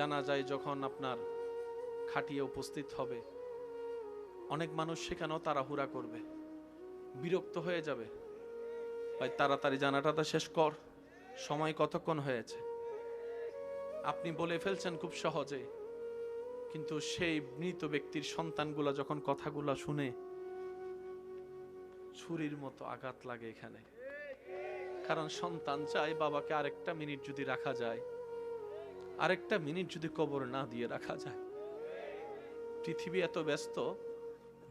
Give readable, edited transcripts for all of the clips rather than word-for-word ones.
জানাজায় যখন আপনার খাটিয়ে উপস্থিত হবে, অনেক মানুষ সেখানেও তাড়াহুড়া করবে, বিরক্ত হয়ে যাবে, ভাই তাড়াতাড়ি জানাজাটা শেষ কর, সময় কতক্ষণ হয়েছে। আপনি বলে ফেলছেন খুব সহজে, কিন্তু সেই মৃত ব্যক্তির সন্তানগুলা যখন কথাগুলা শুনে ছুরির মতো আঘাত লাগে এখানে। কারণ সন্তান চায় বাবাকে আরেকটা মিনিট যদি রাখা যায়, আরেকটা মিনিট যদি কবর না দিয়ে রাখা যায়। পৃথিবী এত ব্যস্ত,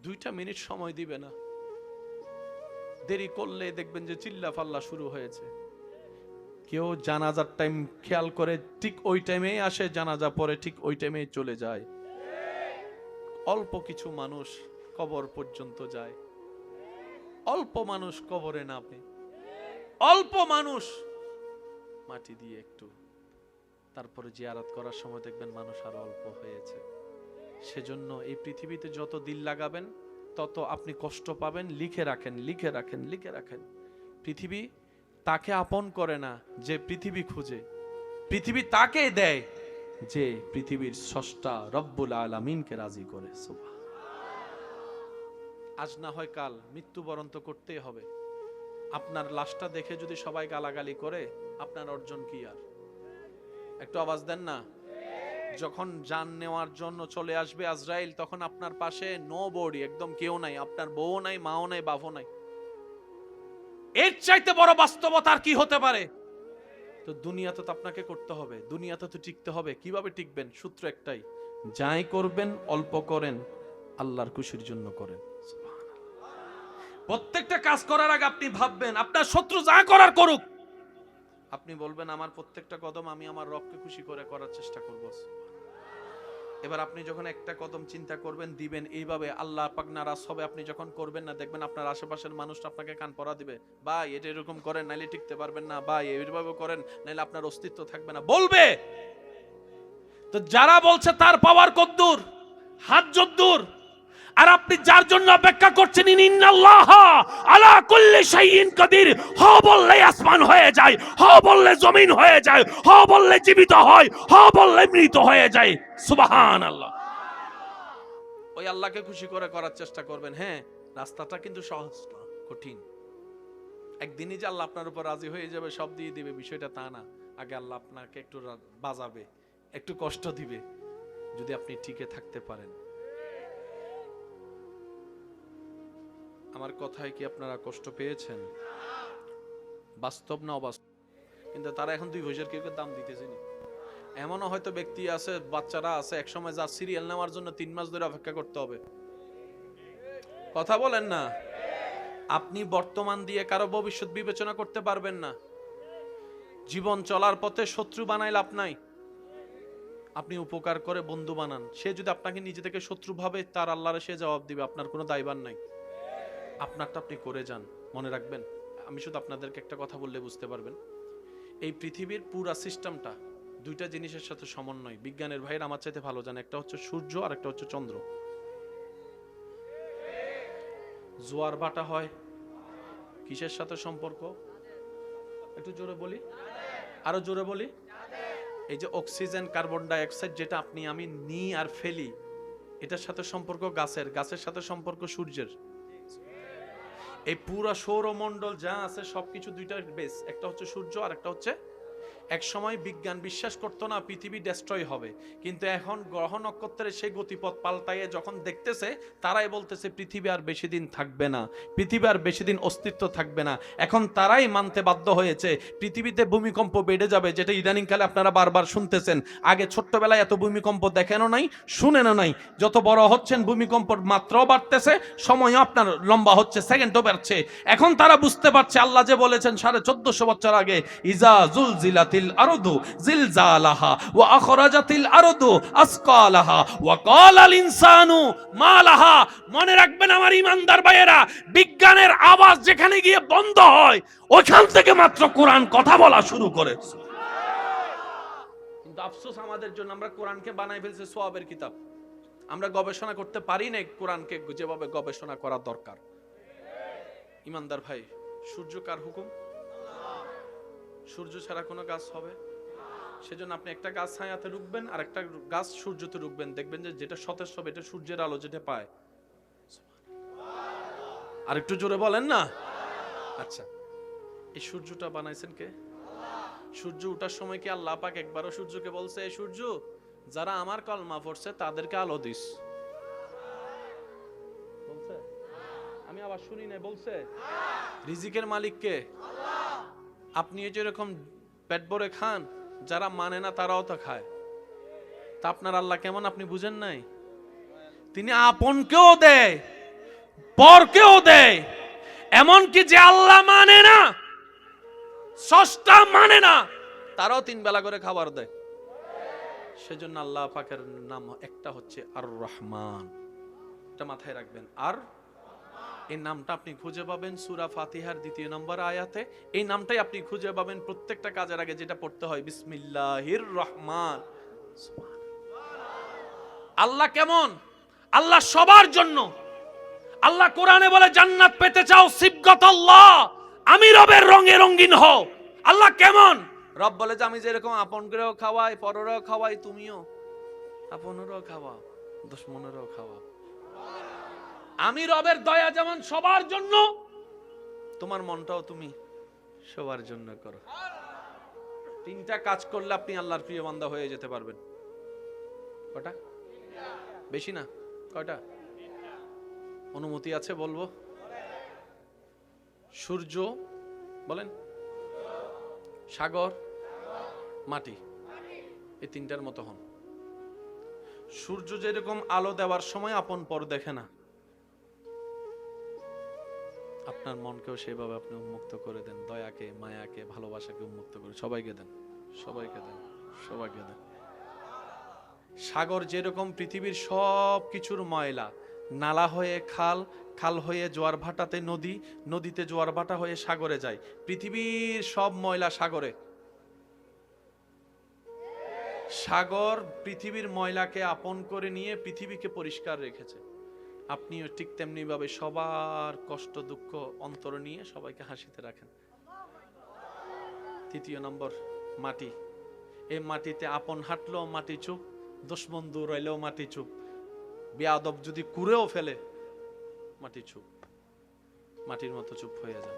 2টা মিনিট সময় দিবে না। দেরি করলে দেখবেন যে চিল্লা ফাল্লা শুরু হয়েছে। কেউ জানাজার টাইম খেয়াল করে ঠিক ওই টাইমেই আসে, জানাজা পরে ঠিক ওই টাইমেই চলে যায়। অল্প কিছু মানুষ কবর পর্যন্ত যায়, অল্প মানুষ কবরে নামে, অল্প মানুষ মাটি দিয়ে একটু, তারপরে জিয়ারত করার সময় দেখবেন মানুষ আরো অল্প হয়েছে। সেজন্য এই পৃথিবীতে যত দিল লাগাবেন তত আপনি কষ্ট পাবেন। লিখে রাখেন, লিখে রাখেন, লিখে রাখেন। পৃথিবী তাকে আপন করে না যে পৃথিবী খুঁজে, পৃথিবী তাকে দেয় যে পৃথিবীর স্রষ্টা রব্বুল আলামিনকে রাজি করে। আজ না হয় কাল মৃত্যুবরণ তো করতেই হবে। আপনার লাশটা দেখে যদি সবাই গালাগালি করে, আপনার অর্জন কি? আর একটু আওয়াজ দেন না। যখন জান নেওয়ার জন্য চলে আসবে আজরাইল, তখন আপনার পাশে নো বডি, একদম কেউ নাই, আপনার বউ নাই, মাও নাই, বাপও নাই। এর চাইতে বড় বাস্তবতা আর কি হতে পারে? তো দুনিয়াতে তো আপনাকে করতে হবে, দুনিয়াতে তো টিকতে হবে। কিভাবে টিকবেন? সূত্র একটাই, যাই করবেন অল্প করেন, আল্লাহর খুশির জন্য করেন। প্রত্যেকটা কাজ করার আগে আপনি ভাববেন আপনার শত্রু যা করার করুক, আপনি বলবেন আমার প্রত্যেকটা কদম আমি আমার রবকে খুশি করে করার চেষ্টা করব। এবার আপনি যখন একটা কদম চিন্তা করবেন দিবেন এইভাবে, আল্লাহ পাক নারাজ হবে। আপনি যখন করবেন না, দেখবেন আপনার আশেপাশের মানুষটা আপনাকে কান পরা দিবে, ভাই এটা এরকম করেন নাইলে টিকতে পারবেন না, ভাই এইভাবে করেন নাইলে আপনার অস্তিত্ব থাকবে না, বলবে। তো যারা বলছে তার পাওয়ার কদ্দূর, হাত যদ্দূর, আর আপনি যার জন্য অপেক্ষা করছেন, ইন্নাল্লাহা আলা কুল্লি শাইইন কাদির, হ বললে আসমান হয়ে যায়, হ বললে জমিন হয়ে যায়, হ বললে জীবিত হয়, হ বললে মৃত হয়ে যায়। সুবহানাল্লাহ। ওই আল্লাহকে খুশি করে করার চেষ্টা করবেন। হ্যাঁ, রাস্তাটা কিন্তু সহজ না, কঠিন। একদিনই যে আল্লাহ আপনার উপর রাজি হয়ে যাবে, সব দিয়ে দিবে, বিষয়টা তা না। আগে আল্লাহ আপনাকে একটু বাজাবে, একটু কষ্ট দিবে, যদি আপনি টিকে থাকতে পারেন। আমার কথায় কি আপনারা কষ্ট পেয়েছেন? বাস্তব না অবাস্তব? কিন্তু তারা এখন 2 পয়সার কেউ দাম দিতেছে না। এমনও হয়তো ব্যক্তি আছে, বাচ্চারা আছে, একসময় যা সিরিয়াল নেওয়ার জন্য 3 মাস ধরে অপেক্ষা করতে হবে। কথা বলেন না। আপনি বর্তমান দিয়ে কারো ভবিষ্যৎ বিবেচনা করতে পারবেন না। জীবন চলার পথে শত্রু বানাই লাভ নাই। আপনি উপকার করে বন্ধু বানান। সে যদি আপনাকে নিজে থেকে শত্রু ভাবে, তার আল্লাহরে সে জবাব দিবে, আপনার কোনো দায়ভার নাই। আপনারটা আপনি করে যান। মনে রাখবেন, আমি শুধু আপনাদেরকে একটা কথা বললে বুঝতে পারবেন। এই পৃথিবীর পুরা সিস্টেমটা 2টা জিনিসের সাথে সমন্বয়। বিজ্ঞানের ভাইয়ের আমার চাইতে ভালো জানে, একটা হচ্ছে সূর্য আর একটা হচ্ছে চন্দ্র। জোয়ার ভাটা হয় কিসের সাথে সম্পর্ক? একটু জোরে বলি, আরো জোরে বলি। এই যে অক্সিজেন, কার্বন ডাই অক্সাইড যেটা আপনি আমি নিই আর ফেলি, এটার সাথে সম্পর্ক গাছের, গাছের সাথে সম্পর্ক সূর্যের। এই পুরা সৌরমণ্ডল যা আছে সবকিছু 2টার বেস, একটা হচ্ছে সূর্য আর একটা হচ্ছে। এক সময় বিজ্ঞান বিশ্বাস করতো না পৃথিবী ডেস্ট্রয় হবে, কিন্তু এখন গ্রহ নক্ষত্রের সেই গতিপথ পাল্টাইয়ে যখন দেখতেছে, তারাই বলতেছে পৃথিবী আর বেশি দিন থাকবে না, পৃথিবী আর বেশি দিন অস্তিত্ব থাকবে না। এখন তারাই মানতে বাধ্য হয়েছে পৃথিবীতে ভূমিকম্প বেড়ে যাবে, যেটা ইদানিংকালে আপনারা বারবার শুনতেছেন। আগে ছোট্টবেলায় এত ভূমিকম্প দেখেনও নাই, শুনেনও নাই। যত বড় হচ্ছেন ভূমিকম্পর মাত্রাও বাড়তেছে, সময়ও আপনার লম্বা হচ্ছে, সেকেন্ডও বাড়ছে। এখন তারা বুঝতে পারছে আল্লাহ যে বলেছেন 1450 বছর আগে, ইজা জুলজিলাতিল আরদু জিলজালাহা ওয়া আখরাজাতিল আরদু আসকালাহা ওয়া ক্বালাল ইনসানু মা লাহা। মনে রাখবেন আমার ঈমানদার ভাইয়েরা, বিজ্ঞানের আওয়াজ যেখানে গিয়ে বন্ধ হয়, ওখান থেকে মাত্র কোরআন কথা বলা শুরু করে। কিন্তু আফসোস আমাদের জন্য, আমরা কোরআনকে বানাই ফেলছি সওয়াবের কিতাব। আমরা গবেষণা করতে পারি না কোরআনকে যেভাবে গবেষণা করা দরকার। ঈমানদার ভাই, সূর্য কার হুকুম? সূর্য ছাড়া কোনো গাছ হবে? সেজন্য আপনি একটা গাছ ছায়াতে রুখবেন আর একটা গাছ সূর্যতে রুখবেন, দেখবেন যে যেটা সতেজ হবে এটা সূর্যের আলো যেটা পায়। আর একটু জোরে বলেন না। আচ্ছা, এই সূর্যটা বানাইছেন কে? সূর্য ওঠার সময় কি আল্লাহ পাক একবারও সূর্যকে বলছে এই সূর্য যারা আমার কলমা পড়ছে তাদেরকে আলো দিস? বলছে? আমি আবার শুনি না। বলছে? রিজিকের মালিক কে? আপনি যেরকম পেট ভরে খান, যারা মানে না তারাও তো খায়। তা আপনার আল্লাহ কেমন আপনি বুঝেন নাই? তিনি আপনকেও দেয়, পরকেও দেয়, এমনকি যে আল্লাহ মানে না, স্রষ্টা মানে না, তারাও 3 বেলা করে খাবার দেয়। সেজন্য আল্লাহ পাকের নাম একটা হচ্ছে আর রহমান। এটা মাথায় রাখবেন। আর এই নামটা আপনি খুঁজে পাবেন সূরা ফাতিহার 2 নম্বর আয়াতে। এই নামটাই আপনি খুঁজে পাবেন প্রত্যেকটা কাজের আগে যেটা পড়তে হয়, বিসমিল্লাহির রহমান। আল্লাহ কেমন? আল্লাহ সবার জন্য। আল্লাহ কোরআনে বলে জান্নাত পেতে চাও সিবগাতাল্লাহ, আমি রবের রঙে রঙিন হও। আল্লাহ কেমন? রব বলে যে আমি যেরকম আপন করেও খাওয়াই, পরেরও খাওয়াই, তুমিও আপনেরও খাওয়াও, দুশমনেরও খাওয়াও। আমি রবের দয়া যেমন সবার জন্য, তোমার মনটাও তুমি সবার জন্য করো। 3টা কাজ করলে আপনি আল্লাহর প্রিয় বান্দা হয়ে যেতে পারবেন। কয়টা? বেশি না, কয়টা? অনুমতি আছে বলবো? সূর্য বলেন, সাগর, মাটি, এই 3টার মতো হন। সূর্য যেরকম আলো দেওয়ার সময় আপন পর দেখে না, আপনার মনকেও সেভাবে আপনি উন্মুক্ত করে দেন। দয়াকে, মায়াকে, ভালোবাসাকে উন্মুক্ত করে সবাইকে দেন, সবাইকে দেন, সবাইকে দেন। সাগর যেরকম পৃথিবীর সব কিছুর ময়লা, নালা হয়ে খাল, খাল হয়ে জোয়ার ভাটাতে নদী, নদীতে জোয়ার ভাটা হয়ে সাগরে যায়। পৃথিবীর সব ময়লা সাগরে। সাগর পৃথিবীর ময়লাকে আপন করে নিয়ে পৃথিবীকে পরিষ্কার রেখেছে। আপনিও ঠিক তেমনি ভাবে সবার কষ্ট দুঃখ অন্তর নিয়ে সবাইকে হাসিতে রাখেন। 3 নম্বর মাটি। এই মাটিতে আপন হাঁটলেও মাটি চুপ, দুশমন দূর হইলেও মাটি চুপ, বেয়াদব যদি কুড়েও ফেলে মাটি চুপ, মাটির মতো চুপ হয়ে যান।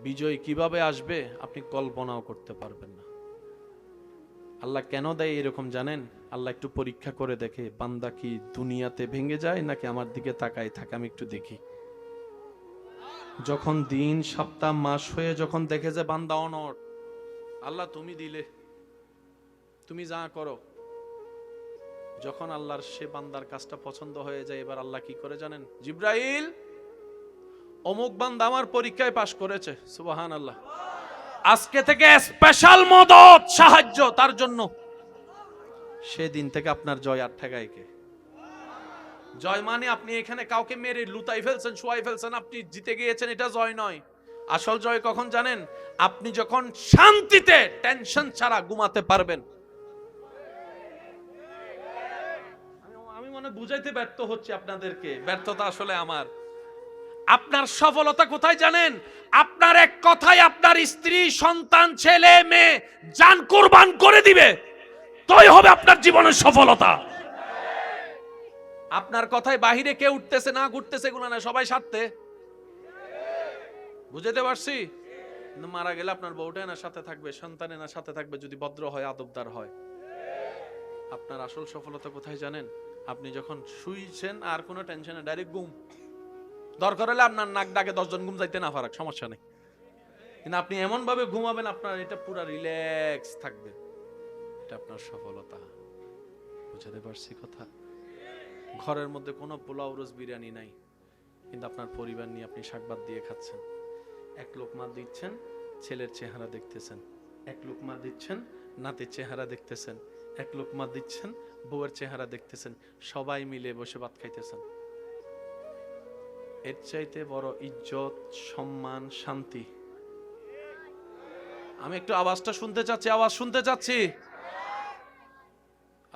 বিজয় কিভাবে আসবে আপনি কল্পনাও করতে পারবেন না। আল্লাহ কেন দেয় এরকম জানেন? আল্লাহ একটু পরীক্ষা করে দেখে বান্দা কি দুনিয়াতে ভেঙে যায় নাকি আমার দিকে তাকায় থাকে, আমি একটু দেখি। যখন দিন সপ্তাহ মাস হয়ে যখন দেখে যে বান্দা অনড়, আল্লাহ তুমি দিলে, তুমি যা করো। যখন আল্লাহর সে বান্দার কাজটা পছন্দ হয়ে যায়, এবার আল্লাহ কি করে জানেন? জিব্রাইল, অমুক বান্দা আমার পরীক্ষায় পাশ করেছে, সুবহানাল্লাহ, আজকে থেকে স্পেশাল মদদ সাহায্য তার জন্য। সেদিন থেকে আপনার জয় আর ঠেকায় কে? জয় মানে আপনি এখানে কাউকে মেরে লুতাই ফেলছেন, শোয়াই ফেলছেন, আপনি জিতে গিয়েছেন, এটা জয় নয়। আসল জয় কখন জানেন? আপনি যখন শান্তিতে টেনশন ছাড়া ঘুমাতে পারবেন। আমি মনে বুঝাইতে ব্যর্থ হচ্ছি আপনাদেরকে, ব্যর্থতা আসলে আমার। আপনার সফলতা কোথায় জানেন? আপনার এক কথায় আপনার স্ত্রী, সন্তান, ছেলে মেয়ে জান কুরবান করে দিবে, তোই হবে আপনার জীবনের সফলতা। আপনার কথায় বাহিরে কে উঠতেছে না ঘুরতেছে এগুলো না, সবাই স্বার্থে। বুঝাতে পারছি? মারা গেলে আপনার বউটা না সাথে থাকবে, সন্তানে না সাথে থাকবে, যদি ভদ্র হয়, আদবদার হয়। আপনার আসল সফলতা কোথায় জানেন? আপনি যখন শুইছেন আর কোনো টেনশনে ডাইরেক্ট ঘুম, দরকার হলে আপনার নাক ডাকে 10 জন ঘুম যাইতে না পারাক, সমস্যা নেই, কিন্তু আপনি এমন ভাবে ঘুমাবেন আপনার এটা পুরো রিল্যাক্স থাকবে, এটা আপনার সফলতা। বুঝাতে পারছি কথা? ঘরের মধ্যে কোনো পোলাও রোজ বিরিয়ানি নাই, কিন্তু আপনার পরিবার নিয়ে আপনি শাকভাত দিয়ে খাচ্ছেন। এক লোকমা দিচ্ছেন, ছেলের চেহারা দেখতেছেন। এক লোকমা দিচ্ছেন, নাতির চেহারা দেখতেছেন। এক লোকমা দিচ্ছেন, বউয়ের চেহারা দেখতেছেন। সবাই মিলে বসে ভাত খাইতেছেন। এর চাইতে বড় ইজ্জত, সম্মান, শান্তি? আমি একটু আওয়াজটা শুনতে চাচ্ছি, আওয়াজ শুনতে চাচ্ছি।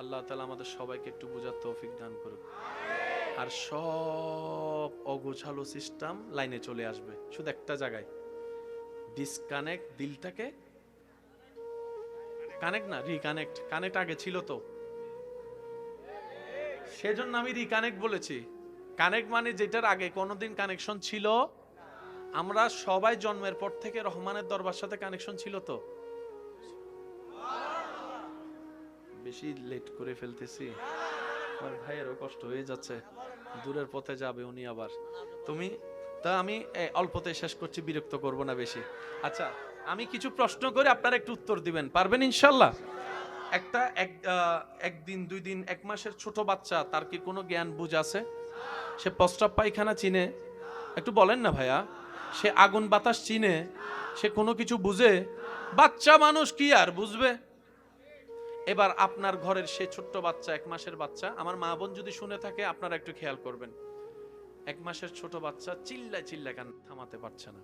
আল্লাহ তাআলা আমাদের সবাইকে একটু বোঝার তৌফিক দান করুক। আর সব অগোছালো সিস্টেম লাইনে চলে আসবে শুধু একটা জায়গায়, ডিসকানেক্ট দিলটাকে কানেক্ট না, রিকানেক্ট। কানেক্ট আগে ছিল তো, সেজন্য আমি রিকানেক্ট বলেছি। কানেক্ট মানে যেটার আগে কোনোদিন কানেকশন ছিল। আমরা সবাই জন্মের পর থেকে রহমানের দরবার সাথে কানেকশন ছিল তো। বেশি লেট করে ফেলতেছি, আমার ভাইয়েরও কষ্ট হয়ে যাচ্ছে, দূরের পথে যাবে উনি আবার। তুমি তা আমি অল্পতে শেষ করছি, বিরক্ত করব না বেশি। আচ্ছা, আমি কিছু প্রশ্ন করে আপনারা একটু উত্তর দিবেন, পারবেন ইনশাল্লাহ? একদিন 2 দিন 1 মাসের ছোট বাচ্চা, তার কি কোনো জ্ঞান বুঝ আছে? সে প্রস্রাব পায়খানা চিনে? একটু বলেন না ভাইয়া। সে আগুন বাতাস চিনে? সে কোনো কিছু বুঝে? বাচ্চা মানুষ কি আর বুঝবে? এবার আপনার ঘরের সে ছোট্ট বাচ্চা, 1 মাসের বাচ্চা, আমার মা বোন যদি শুনে থাকে আপনারা একটু খেয়াল করবেন। 1 মাসের ছোট বাচ্চা চিল্লায় চিল্লায় কান থামাতে পারছে না।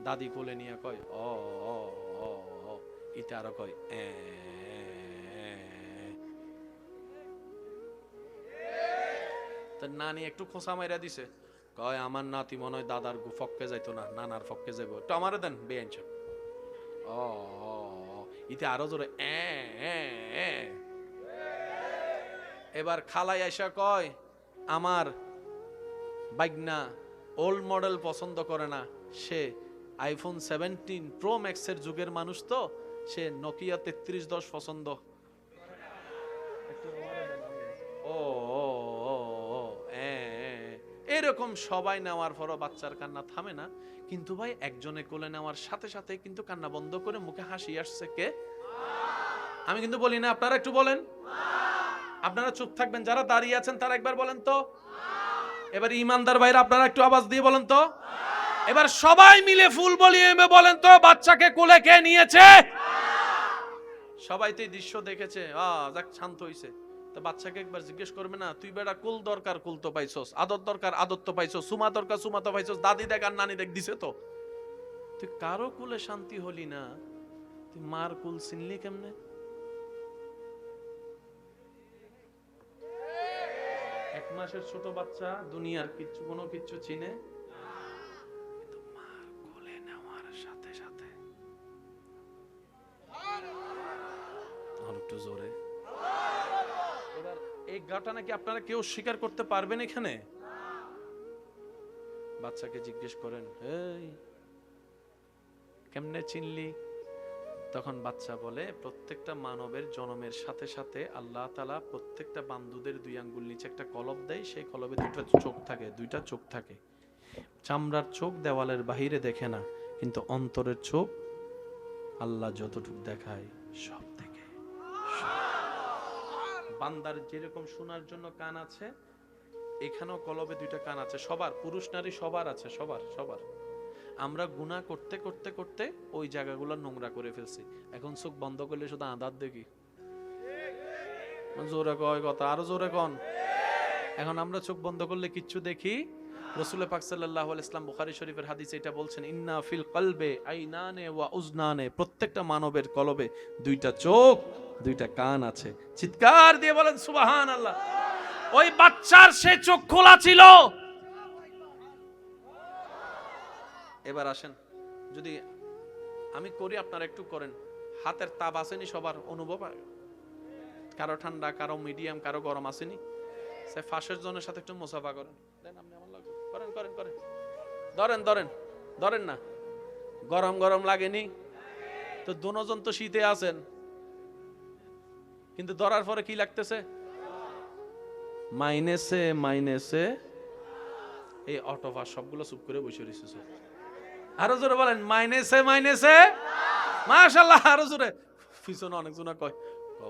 দাদি কোলে নিয়ে কয় ও ও ও ও, এটা আরো কয় এ। তার নানি একটু খোঁচা মাইরা দিছে, কয় আমার নাতি মনে হয় দাদার ফক্কে যাইতো না, নানার ফক্কে যাইব, একটু আমারে দেন বেঞ্চ। ও ইতে আরো জোরে এ। এবার খালাই আইসা কয় আমার বাইগনা ওল্ড মডেল পছন্দ করে না, সে আইফোন 17 প্রো ম্যাক্সের যুগের মানুষ, তো সে নোকিয়া 3310 পছন্দ। ও এরকম সবাই নেওয়ার পরও বাচ্চার কান্না থামে না। কিন্তু ভাই একজনে কোলে নেওয়ার সাথে সাথে কিন্তু কান্না বন্ধ করে মুখে হাসি আসছে কে? আমি কিন্তু বলি না, আপনারা একটু বলেন। আপনারা চুপ থাকবেন, যারা দাঁড়িয়ে আছেন তারা একবার বলেন তো। এবার ইমানদার ভাইরা আপনারা একটু আওয়াজ দিয়ে বলেন তো। এবার সবাই মিলে ফুল বলিয়ে বলেন তো, বাচ্চাকে কোলে কে নিয়েছে? সবাই তো এই দৃশ্য দেখেছে, যাক শান্ত হইছে। তো বাচ্চাকে একবার জিজ্ঞেস করবে না, তুই বেটা কুল দরকার কুল তো পাইছস, আদর দরকার আদর তো পাইছস, সুমা দরকার সুমা তো পাইছস, দাদি দেখ আর নানি দেখ দিছে তো। তুই কারো কুলে শান্তি হলি না, তুই মার কুল চিনলি কেমনে? 1 মাসের ছোট বাচ্চা দুনিয়ার কিচ্ছু কোনো কিচ্ছু চিনে, কিন্তু মার কোলে নেওয়ার সাথে সাথে আর একটু জোরে। এবার এই ঘটনা কি আপনারা কেউ স্বীকার করতে পারবেন এখানে? বাচ্চাকে জিজ্ঞেস করেন, এই কেমনে চিনলি? তখন বাচ্চা বলে, প্রত্যেকটা মানবের জন্মের সাথে সাথে আল্লাহ তাআলা প্রত্যেকটা বান্দুদের 2 আঙ্গুল নিচে একটা কলব দেয়, সেই কলবে 2টা চোখ থাকে, 2টা চোখ থাকে। চামড়ার চোখ দেওয়ালের বাহিরে দেখে না, কিন্তু অন্তরের চোখ আল্লাহ যতটুকু দেখায় সব দেখে। বান্দার যেরকম শোনার জন্য কান আছে, এখানেও কলবে 2টা কান আছে, সবার, পুরুষ নারী সবার আছে, সবার সবার। আমরা গুনাহ করতে করতে করতে ওই জায়গাগুলো নোংরা করে ফেলছি। এখন চোখ বন্ধ করলে শুধু আঁধার দেখি। জোরে কয় কথা, আরো জোরে কন। এখন আমরা চোখ বন্ধ করলে কিচ্ছু দেখি। রাসূল পাক সাল্লাল্লাহু আলাইহি ওয়াসাল্লাম বুখারী শরীফের হাদিসে এটা বলছেন, ইন্না ফিল কলবে আইনানে ওয়া উজনানে, প্রত্যেকটা মানবের কলবে 2টা চোখ 2টা কান আছে। চিৎকার দিয়ে বলেন সুবহানাল্লাহ। ওই বাচ্চার সে চোখ খোলা ছিল। এবার আসেন, যদি আমি করি আপনারা একটু করেন। হাতের তাপ আসেনি সবার? অনুভব, কারো ঠান্ডা, কারো মিডিয়াম, কারো গরম আসেনি? সে ফাঁসের জনের সাথে একটু মুসাফা করেন, দেন আপনি আমার লাগবে, করেন করেন করেন, ধরেন ধরেন ধরেন না, গরম গরম লাগেনি তো? দুজন তো শীতে আছেন, কিন্তু ধরার পরে কি লাগতেছে? মাইনেসে মাইনেসে। এই অটোভার সবগুলো চুপ করে বসে রয়েছে। আরো জোরে বলেন, মাইনেসে মাইনেসে। মাশাআল্লাহ, আরো জোরে। পিছনে অনেকজনা কয়,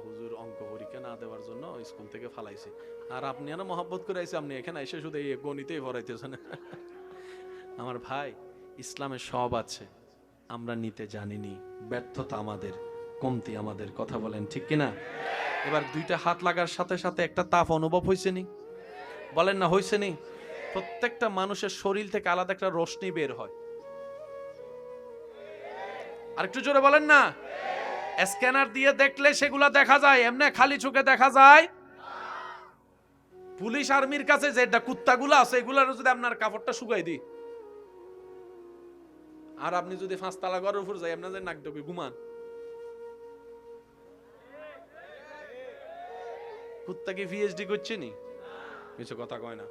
হুজুর অঙ্ক পরীক্ষা না দেওয়ার জন্য স্কুল থেকে ফালাইছে, আর আপনি আর মহব্বত করে আইছে, আপনি এখানে এসে শুধু এই গণিতেই পড়াইতেছেন। আমার ভাই, ইসলামে সব আছে, আমরা নিতে জানিনি, ব্যর্থতা আমাদের, কমতি আমাদের। কথা বলেন ঠিক কিনা? এবার 2টা হাত লাগার সাথে সাথে একটা তাপ অনুভব হয়েছে নি? বলেন না হয়েছে নি? প্রত্যেকটা মানুষের শরীর থেকে আলাদা একটা রশ্মি বের হয়। আর একটু জোরে বলেন না। স্ক্যানার দিয়ে দেখলে সেগুলা দেখা যায়, এমনি খালি চোখে দেখা যায়? পুলিশ আর্মির কাছে যে কুত্তাগুলো আছে, এগুলার যদি আপনার কাপড়টা শুকাই দিই, আর আপনি যদি 5 তলা ঘরের উপর যাই, আপনার নাক ডুবে ঘুমান, কুত্তা কি পিএইচডি করছে নি? কিছু কথা কয় না।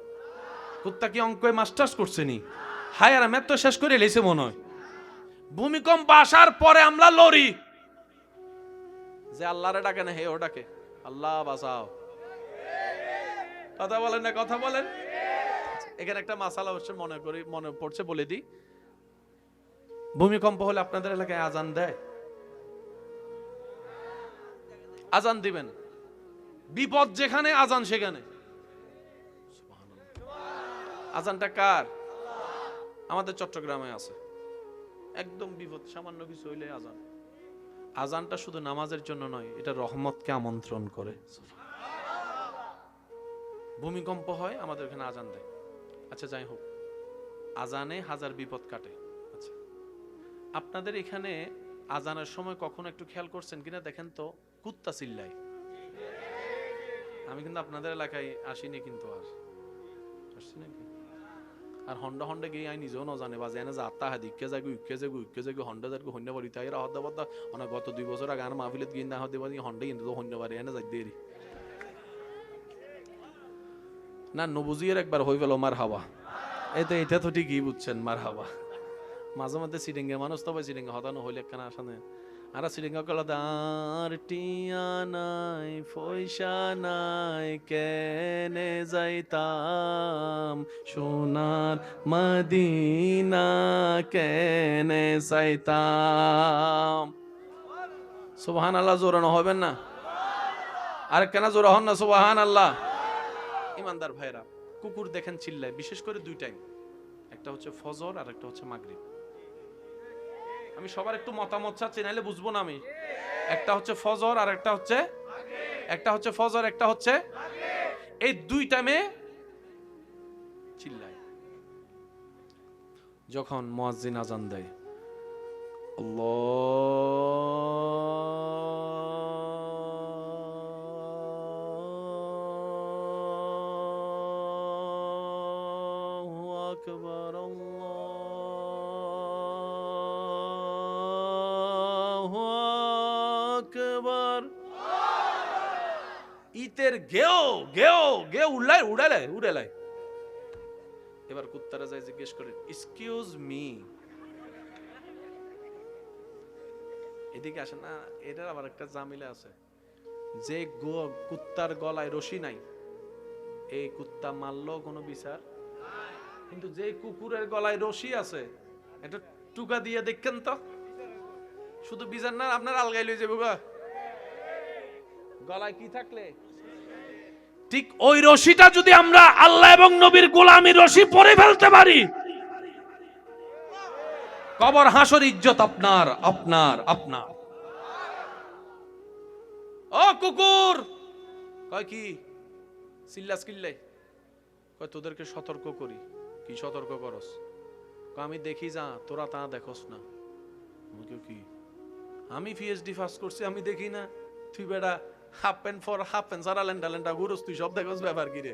কুত্তা কি অঙ্কে মাস্টার্স করছে নি? হায়ার ম্যাথ তো শেষ করে লেছে মনে হয়। ভূমিকম্প আসার পরে আমরা লড়ি, যে আল্লাহরে ডাকে না, হে ও ডাকে আল্লাহ বাঁচাও। কথা বলেন না, কথা বলেন। এখানে একটা মাসালা অবশ্য মনে পড়ছে, বলে দিই। ভূমিকম্প হলে আপনাদের এলাকায় আজান দেয়? আজান দিবেন, বিপদ যেখানে আজান সেখানে। আজানটা কার? আমাদের চট্টগ্রামে আছে। একদম বিপদ, সামান্য কিছু হইলে আজান। আজানটা শুধু নামাজের জন্য নয়, এটা রহমতকে আমন্ত্রণ করে। ভূমিকম্প হয়, আমাদের এখানে আজান দেয়। আচ্ছা যাই হোক, আজানে হাজার বিপদ কাটে। আচ্ছা, আপনাদের এখানে আজানের সময় কখনো একটু খেয়াল করছেন কিনা দেখেন তো, কুত্তা চিল্লায়। আমি কিন্তু আপনাদের এলাকায় আসিনি, কিন্তু আসছি নাকি? আর হন্ডা হন্ডা গিয়ে আই নিজেও না জানে বাজে এনে যাত্রা হাদি কে যাগু ইকে যাগু ইকে যাগু হন্ডা যাগু হন্য বাড়ি তাই রাহত দাবতা অনেক গত 2 বছর আগে আর মাহফিলত গিয়ে না হতে পারি হন্ডা কিন্তু হন্য বাড়ি এনে যাই দেরি না নবুজির একবার হই গেল মার হাওয়া। এতে এটা তো ঠিকই বুঝছেন, মার হাওয়া। মাঝে মধ্যে সিডিংয়ে মানুষ তো সিডিংয়ে হতানো হইলে একখানা আসানে আর সিডিংয়ে কলা দাঁড় টিয়া নাই পয়সা নাই কেনে যাইতাম সোনার মদিনা কেনে যাইতাম। সুবহান আল্লাহ জোরানো হবেন না? আর কেন জোরা হন না? সুবহান আল্লাহ। ইমানদার ভাইরা, কুকুর দেখেন চিল্লায়, বিশেষ করে 2 টাইম, একটা হচ্ছে ফজর আর একটা হচ্ছে মাগরিব। আমি সবার একটু মতামত চাচ্ছি, নাইলে বুঝবো না আমি। একটা হচ্ছে ফজর আর একটা হচ্ছে ফজর, একটা হচ্ছে এই 2 টাইমে চিল্লায়। যখন মুয়াজ্জিন আজান দেয়, আল্লাহু আকবার আল্লাহু আকবার, ইতের গেও গেও গেও উড়ালে। এবার কুত্তারা যায় জিজ্ঞেস করে, এক্সকিউজ মি, এদিকে আসে না। এটার আবার একটা জামিলা আছে, যে কুত্তার গলায় রশি নাই, এই কুত্তা মারলেও কোনো বিচার, কিন্তু যে কুকুরের গলায় রশি আছে, এটা টুকা দিয়ে দেখেন তো, শুধু বিচার না, আপনার আলগাই লই যাবো গলায় কি থাকলে। ঠিক ওই রশিটা যদি আমরা আল্লাহ এবং নবীর গোলামীর রশি পরে ফেলতে পারি, কবর হাসর ইজ্জত আপনার আপনার আপনার। ও কুকুর, কয় কি চিল্লাস কিল্লে? কয় তোদেরকে সতর্ক করি। কি সতর্ক করস? আমি দেখি যা, তোরা তা দেখোস না। কি আমি পিএইচডি পাস করছি, আমি দেখি না? তুই বেড়া হাফ প্যান্ট ফর হাফ প্যান্ট সারা লেন্ডা ঘুরস, তুই সব দেখোস ব্যাপার কি রে?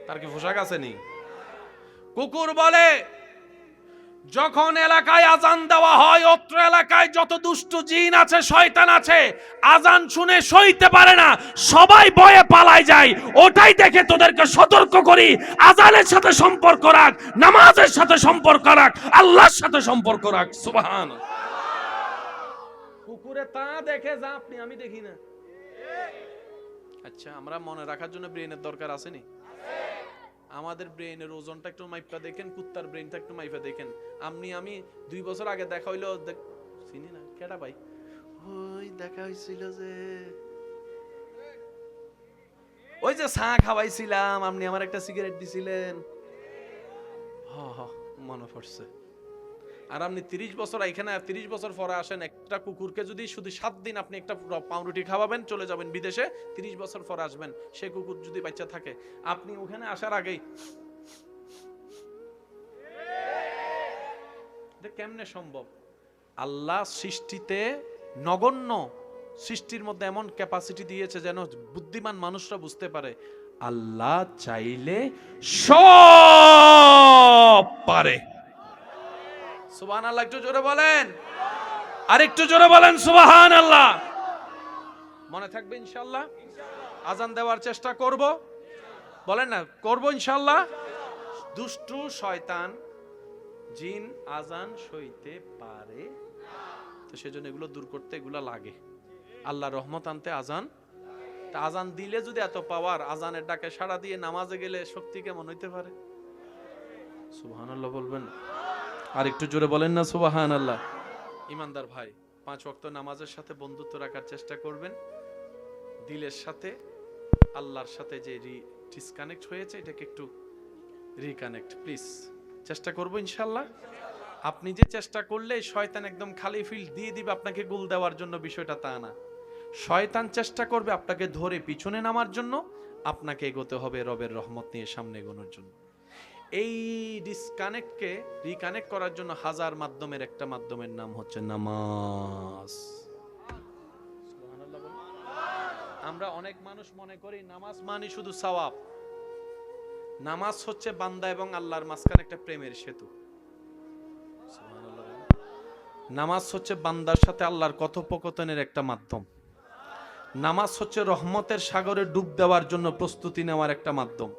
তার কি পোশাক আছে নি? কুকুর বলে, যখন এলাকায় আজান দেওয়া হয়, অত্র এলাকায় যত দুষ্ট জিন আছে, শয়তান আছে, আজান শুনে সইতে পারে না, সবাই ভয়ে পালায় যায়। ওটাই দেখে তোদেরকে সতর্ক করি, আজানের সাথে সম্পর্ক রাখ, নামাজের সাথে সম্পর্ক রাখ, আল্লাহর সাথে সম্পর্ক রাখ। সুবহানাল্লাহ। কুকুরে তা দেখে যা আপনি আমি দেখি না। আচ্ছা, আমরা মনে রাখার জন্য ব্রেনের দরকার আছে নি? আমাদের ব্রেনের ওজনটা একটু মাইপা দেখেন, কুত্তার ব্রেনটা একটু মাইপা দেখেন। আমি 2 বছর আগে দেখা হইলো, চিনি না কেডা ভাই, ওই দেখা হইছিল যে ওই যে চা খাওয়াইছিলাম, আপনি আমার একটা সিগারেট দিছিলেন, মনে পড়ছে। আর আপনি 30 বছর এখানে, 30 বছর পরে আসেন, একটা কুকুরকে যদি শুধু 7 দিন আপনি একটা পাউরুটি খাওয়াবেন, চলে যাবেন বিদেশে, 30 বছর পরে আসবেন, সে কুকুর যদি বাচ্চা থাকে, আপনি ওখানে আসার আগেই কেমনে সম্ভব? আল্লাহ সৃষ্টিতে নগণ্য সৃষ্টির মধ্যে এমন ক্যাপাসিটি দিয়েছে যেন বুদ্ধিমান মানুষরা বুঝতে পারে, আল্লাহ চাইলে সব পারে। সুবহানাল্লাহ, একটু জোরে বলেন, আর একটু জোরে বলেন সুবহানাল্লাহ। মনে থাকবে ইনশাআল্লাহ? আজান দেওয়ার চেষ্টা করব, বলেন না, করব ইনশাআল্লাহ। দুষ্টু শয়তান জিন আজান সইতে পারে, তো সেজন্য এগুলো দূর করতে এগুলো লাগে। আল্লাহ রহমত আনতে আজান, তা আজান দিলে যদি এত পাওয়ার, আজানের ডাকে সাড়া দিয়ে নামাজে গেলে শক্তি কেমন হইতে পারে? সুবহানাল্লাহ বলবেন আর একটু জোরে বলেন না সুবহানাল্লাহ। ইমানদার ভাই, 5 ওয়াক্ত নামাজের সাথে বন্ধুত্ব রাখার চেষ্টা করবেন। দিলের সাথে আল্লাহর সাথে যে ডিসকানেক্ট হয়েছে এটাকে একটু রিকানেক্ট প্লিজ চেষ্টা করব ইনশাআল্লাহ। আপনি যে চেষ্টা করলে শয়তান একদম খালি ফিল্ড দিয়ে দিবে আপনাকে গোল দেওয়ার জন্য, বিষয়টা তা না। শয়তান চেষ্টা করবে আপনাকে ধরে পিছনে নামার জন্য, আপনাকে এগোতে হবে রবের রহমত নিয়ে সামনে এগোনোর জন্য। এই ডিসকানেক্টকে রিকানেক্ট করার জন্য হাজার মাধ্যমের একটা মাধ্যমের নাম হচ্ছে নামাজ। আমরা অনেক মানুষ মনে করি নামাজ মানে শুধু সওয়াব। নামাজ হচ্ছে বান্দা এবং আল্লাহর মাঝখানে একটা প্রেমের সেতু। নামাজ হচ্ছে বান্দার সাথে আল্লাহর কথোপকথনের একটা মাধ্যম। নামাজ হচ্ছে রহমতের সাগরে ডুব দেওয়ার জন্য প্রস্তুতি নেওয়ার একটা মাধ্যম।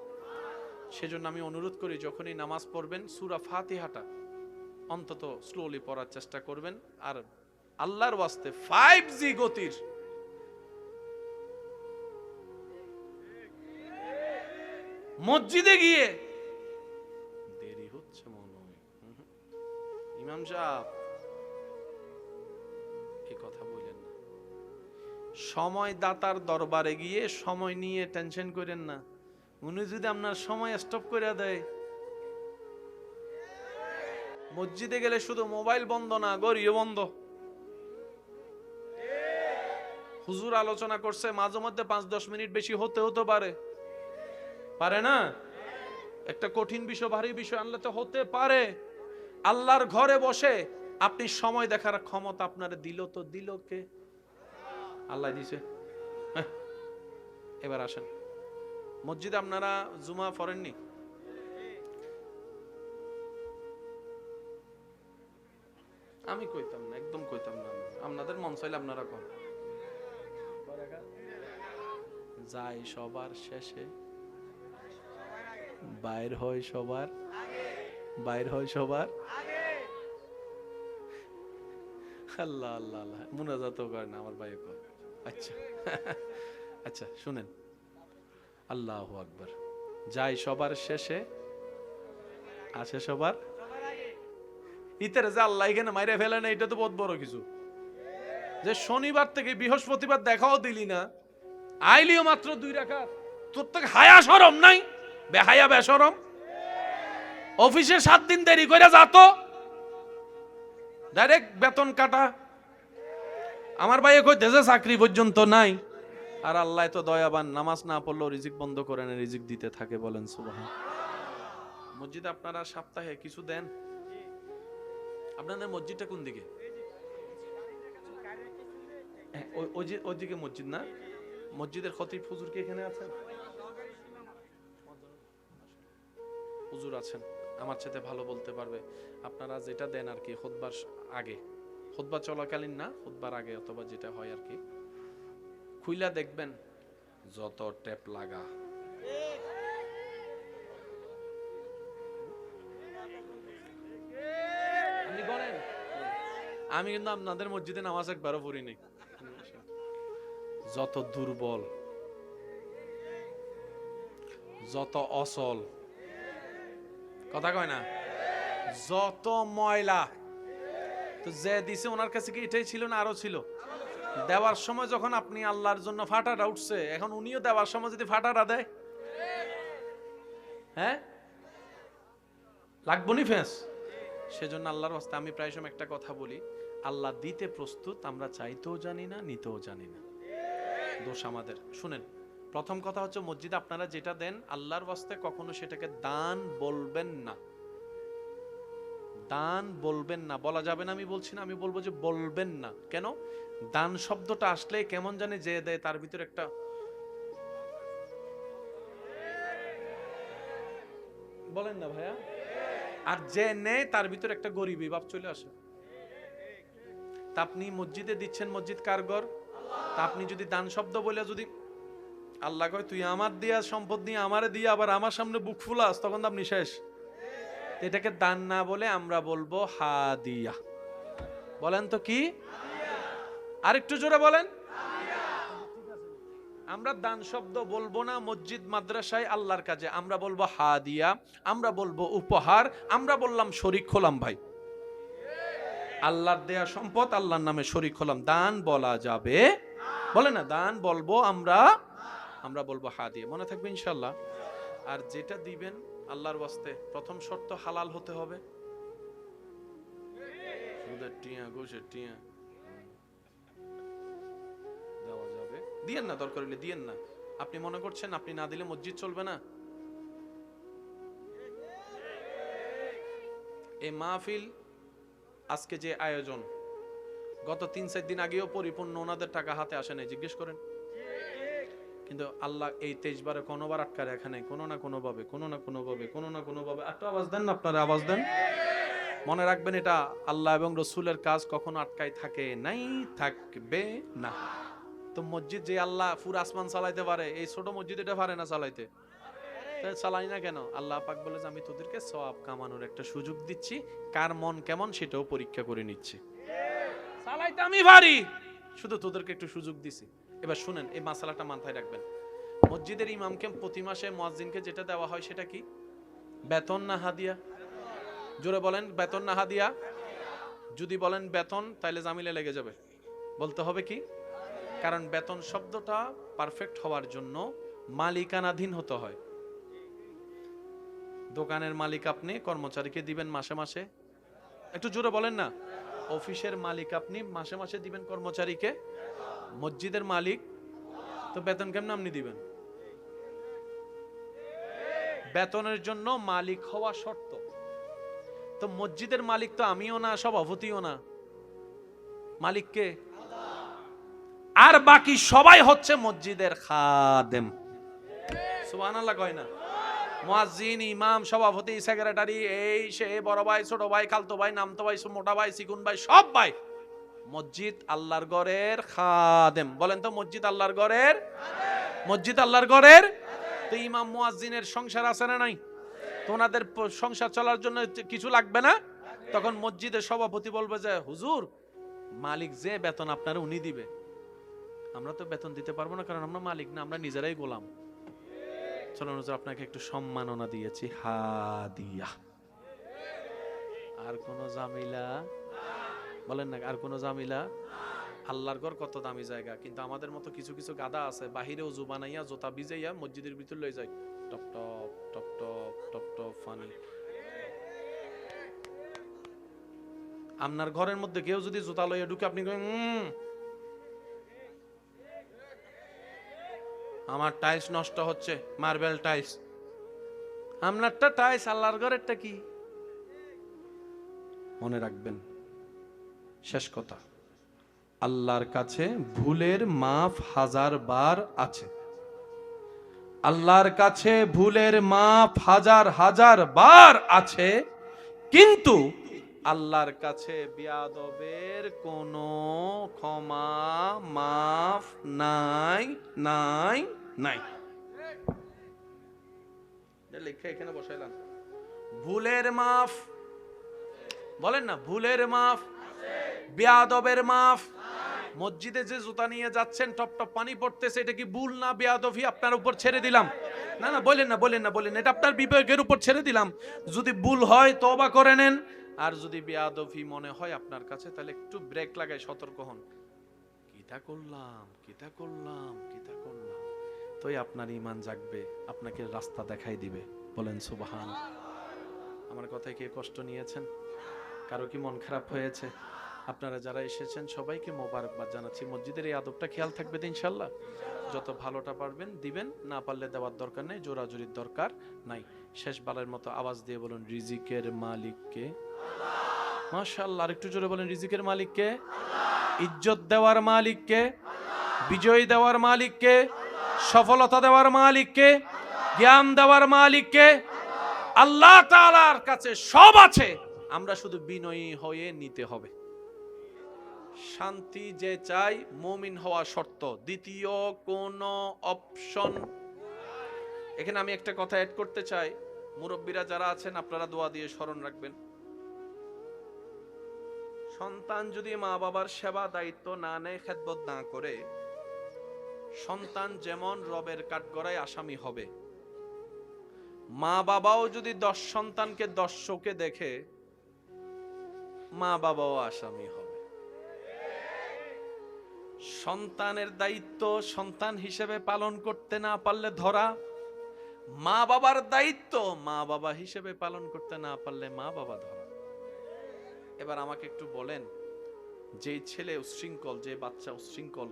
সেজন্য আমি অনুরোধ করি, যখনই নামাজ পড়বেন সূরা ফাতিহাটা অন্তত স্লোলি পড়ার চেষ্টা করবেন। আর আল্লাহর ওয়াস্তে 5G গতির মসজিদে গিয়ে দেরি হচ্ছে মনে হয়, ইমাম সাহেব এই কথা বলেন না। সময় দাতার দরবারে গিয়ে সময় নিয়ে টেনশন করেন না। উনি যদি আপনার সময় স্টপ করে দেয়, মসজিদে গেলে শুধু মোবাইল বন্ধ না, গড়িও বন্ধ। হুজুর আলোচনা করছে, মাঝে মধ্যে 5-10 মিনিট বেশি হতে পারে, পারে না? একটা কঠিন বিষয়, ভারী বিষয় আনলে তো হতে পারে। আল্লাহর ঘরে বসে আপনি সময় দেখার ক্ষমতা আপনার দিল, তো দিল কে? আল্লাহ দিছে। এবার আসেন, মসজিদে আপনারা জুমা পড়েননি? আমি কইতাম না, একদম কইতাম না। আপনাদের মন চাইলে আপনারা কর। যাই সবার শেষে, বাইর হয় সবার, বাইর হয় সবার। আল্লাহ আল্লাহ আল্লাহ, মুনাজাতও করেন আমার ভাই কর। আচ্ছা আচ্ছা শুনেন, আল্লাহু আকবার। যাই সবার শেষে, আসে সবার। ইতের যে আল্লাহ এখানে মাইরে ফেলে না, এটা তো বহুত বড় কিছু। যে শনিবার থেকে বৃহস্পতিবার দেখাও দিলি না, আইলিও মাত্র 2 রাকাত, তোর তো হায়া শরম নাই? বেহায়া বেশরম। অফিসে 7 দিন দেরি করে যাতো, ডাইরেক্ট বেতন কাটা। আমার ভাই কই দেশে চাকরি পর্যন্ত নাই। আর আল্লাহ তো দয়াবান, নামাজ না পড়লেও রিজিক বন্ধ করে না, রিজিক দিতে থাকে। বলেন সুবহান। মসজিদে আপনারা সপ্তাহে কিছু দেন? আপনাদের মসজিদটা কোন দিকে? ওইদিকে মসজিদ না? মসজিদের খতিব হুজুর কি এখানে আছেন? হুজুর আছেন, আমার সাথে ভালো বলতে পারবে। আপনারা যেটা দেন আর কি খুতবার আগে, খুতবা চলাকালীন না, খুতবার আগে অথবা যেটা হয় আর কি, খুইলা দেখবেন যত ট্যাপ লাগা, আপনি বলেন। আমি কিন্তু আপনাদের মসজিদে নামাজ একবারও পড়ি নাই। যত দুর্বল, যত অচল, কথা কয় না, যত ময়লা, তো যে দিছে ওনার কাছে কি এটাই ছিল না আরো ছিল? দেওয়ার সময় যখন আপনি আল্লাহর জন্য ফাটাটা উঠছে, এখন উনিও দেওয়ার সময় যদি ফাটাটা দেয়, হ্যাঁ লাগবো নি ফেস? সেজন্য আল্লাহর রাস্তা আমি প্রায় সময় একটা কথা বলি, আল্লাহ দিতে প্রস্তুত, আমরা চাইতেও জানি না, নিতেও জানি না। দোষ আমাদের। শুনেন, প্রথম কথা হচ্ছে মসজিদে আপনারা যেটা দেন আল্লাহর ওয়াস্তে কখনো সেটাকে দান বলবেন না। দান বলবেন না, বলা যাবে না আমি বলছি না, আমি বলবো যে বলবেন না। কেন? দান শব্দটা আসলে কেমন জানে যে দেয় তার ভিতরে একটা, বলেন না ভাইয়া, আর যে নেয় তার ভিতরে একটা গরিবী ভাব চলে আসে। তা আপনি মসজিদে দিচ্ছেন, মসজিদ কার ঘর? তা আপনি যদি দান শব্দ বলে যদি আল্লাহ কয় তুই আমার দিয়া সম্পদ নিয়ে আমারে দিয়ে আবার আমার সামনে বুক ফুলাস, তখন তো আপনি শেষ। এটাকে দান না বলে আমরা বলবো হাদিয়া। বলেন তো কি? আরেকটু জোরে বলেন। আমরা দান শব্দ বলবো না মসজিদ মাদ্রাসায় আল্লাহর কাজে, আমরা বলবো হাদিয়া, আমরা বলবো উপহার, আমরা বললাম শরীক হলাম। ভাই, আল্লাহর দেয়া সম্পদ আল্লাহর নামে শরীক হলাম, দান বলা যাবে বলে না, দান বলবো আমরা বলবো হাদিয়া। মনে থাকবে ইনশাআল্লাহ। আর যেটা দিবেন আল্লাহর ওয়াস্তে প্রথম শর্ত হালাল হতে হবে। সুদের টিয়া, ঘুষের টিয়া দেওয়া যাবে, দিয়েন না, দরকার হলে দিয়েন না। আপনি মনে করছেন আপনি না দিলে মসজিদ চলবে না? এই মাহফিল আজকে যে আয়োজন, গত 3-4 দিন আগেও পরিপূর্ণ, ওনাদের টাকা হাতে আসে নাই, জিজ্ঞেস করেন। কিন্তু আল্লাহ এই 23 বারে কোনোবার আটকা রাখে নাই, কোনো না কোনো ভাবে একটু আওয়াজ দেন না, আপনারা আওয়াজ দেন। মনে রাখবেন, এটা আল্লাহ এবং রসুলের কাজ, কখনো আটকায় থাকে নাই, থাকবে না। তো মসজিদ যে আল্লাহ পুরো আসমান চালাইতে পারে, এই ছোট মসজিদ এটা পারে না চালাইতে, চালাই না কেন? আল্লাহ পাক বলে যে আমি তোদেরকে সওয়াব কামানোর একটা সুযোগ দিচ্ছি, কার মন কেমন সেটাও পরীক্ষা করে নিচ্ছি। চালাইতে আমি পারি, শুধু তোদেরকে একটু সুযোগ দিছি। এবার শুনেন, এই মাসালাটা মাথায় রাখবেন। মসজিদের ইমামকে প্রতি মাসে মুয়াজ্জিনকে যেটা দেওয়া হয় সেটা কি? বেতন না হাদিয়া? জোরে বলেন, বেতন না হাদিয়া? যদি বলেন বেতন, তাহলে জামিলে লেগে যাবে। বলতে হবে কি? কারণ বেতন শব্দটা পারফেক্ট হওয়ার জন্য মালিকানাধীন হতে হয়। দোকানের মালিক আপনি, কর্মচারীকে দিবেন মাসে মাসে। একটু জোরে বলেন না। অফিসের মালিক আপনি, মাসে মাসে দিবেন কর্মচারীকে। মসজিদের মালিক, তো বেতন কেমন আপনি দিবেন? বেতনের জন্য মালিক হওয়া শর্ত। তো মসজিদের মালিক তো আমিও না, সভাপতিও না, মালিক কে? আর বাকি সবাই হচ্ছে মসজিদের খাদেম। সুবহানাল্লাহ কয় না? মুয়াজ্জিন, ইমাম, সভাপতি, সেক্রেটারি, এই সে, বড় ভাই, ছোট ভাই, খালতো ভাই, নামতো ভাই, মোটা ভাই, চিকুন ভাই, সব ভাই মসজিদ আল্লাহর ঘরের খাদেম। বলেন তো, মসজিদ আল্লাহর ঘরের, মসজিদ আল্লাহর ঘরের। তো ইমাম মুয়াজ্জিনের সংসার আছে না নাই? তো ওনাদের সংসার চলার জন্য কিছু লাগবে না? তখন মসজিদের সভাপতি বলবে যে হুজুর, মালিক যে বেতন আপনারা উনি দিবে, আমরা তো বেতন দিতে পারবো না, কারণ আমরা মালিক না, আমরা নিজেরাই গোলাম। চলুন হুজুর, আপনাকে একটু সম্মাননা দিয়েছি, হাদিয়া। আর কোন জামিলা? বলেন না, আর কোন জামিলা? আল্লাহর ঘর কত দামি জায়গা, কিন্তু আমাদের মতো কিছু কিছু গাদা আছে, বাহিরে উজু বানাইয়া জোতা ভিজাইয়া মসজিদের ভিতর লয়ে যায়, top top top top top top পানি। আপনার ঘরের মধ্যে কেউ যদি জুতা লইয়া ঢুকে, আপনি আমার টাইলস নষ্ট হচ্ছে, মার্বেল টাইলস। আপনারটা টাইলস, আল্লাহর ঘরেরটা কি? মনে রাখবেন, শেষ কথা, আল্লাহর কাছে ভুলের মাফ 1000 বার আছে। আল্লাহর কাছে ভুলের মাফ 1000 বার আছে, কিন্তু আল্লাহর কাছে বিয়াদবের কোনো ক্ষমা মাফ নাই নাই নাই। লিখে এখানে বসাইলাম, ভুলের মাফ। বলেন না, ভুলের মাফ, বিয়াদবের মাফ। মসজিদে যে জুতা নিয়ে যাচ্ছেন, টপ টপ পানি পড়তেছে, এটা কি ভুল না বিয়াদবি? আপনার উপর ছেড়ে দিলাম। না না, বলেন না, বলেন না, বলেন, এটা আপনার বিবেকের উপর ছেড়ে দিলাম। যদি ভুল হয় তওবা করে নেন, আর যদি বিয়াদবি মনে হয় আপনার কাছে, তাহলে একটু ব্রেক লাগাই সতর্ক হন। কিটা করলাম, কিটা করলাম, কিটা করলাম, তোই আপনার ঈমান জাগবে, আপনাকে রাস্তা দেখাই দিবে। বলেন সুবহান। আমার কথায় কে কষ্ট নিয়েছেন? কারো কি মন খারাপ হয়েছে? আপনারা যারা এসেছেন সবাইকে মোবারকবাদ জানাচ্ছি। মসজিদের এই আদবটা খেয়াল থাকবে তো ইনশাআল্লাহ। যত ভালোটা পারবেন দিবেন, না পারলে দেওয়ার দরকার নেই, জোরাজুরির দরকার নাই। শেষ বারের মতো আওয়াজ দিয়ে বলুন, রিজিকের মালিক কে? আল্লাহ। মাশাআল্লাহ, আরেকটু জোরে বলেন, রিজিকের মালিক কে? আল্লাহ। ইজ্জত দেওয়ার মালিক কে? আল্লাহ। বিজয় দেওয়ার মালিক কে? আল্লাহ। সফলতা দেওয়ার মালিক কে? আল্লাহ। জ্ঞান দেওয়ার মালিক কে? আল্লাহ। আল্লাহ তাআলার কাছে সব আছে, আমরা শুধু বিনয়ী হয়ে নিতে হবে। শান্তি যে চাই মুমিন হওয়া শর্ত, দ্বিতীয় কোন অপশন। এখানে আমি একটা কথা অ্যাড করতে চাই, মুরব্বীরা যারা আছেন আপনারা দোয়া দিয়ে স্মরণ রাখবেন। সন্তান যদি মা বাবার সেবা দায়িত্ব না নেয়, খেদমত না করে, সন্তান যেমন রবের কাঠগড়ায় আসামি হবে, মা বাবাও যদি 10 সন্তানকে 10 চোখে দেখে, মা বাবাও আসামি হবে। সন্তানের দায়িত্ব সন্তান হিসেবে পালন করতে না পারলে ধরা, মা বাবার দায়িত্ব মা বাবা হিসেবে পালন করতে না পারলে মা বাবা ধরা। এবার আমাকে একটু বলেন, যে ছেলে উচ্ছৃঙ্খল, যে বাচ্চা উচ্ছৃঙ্খল,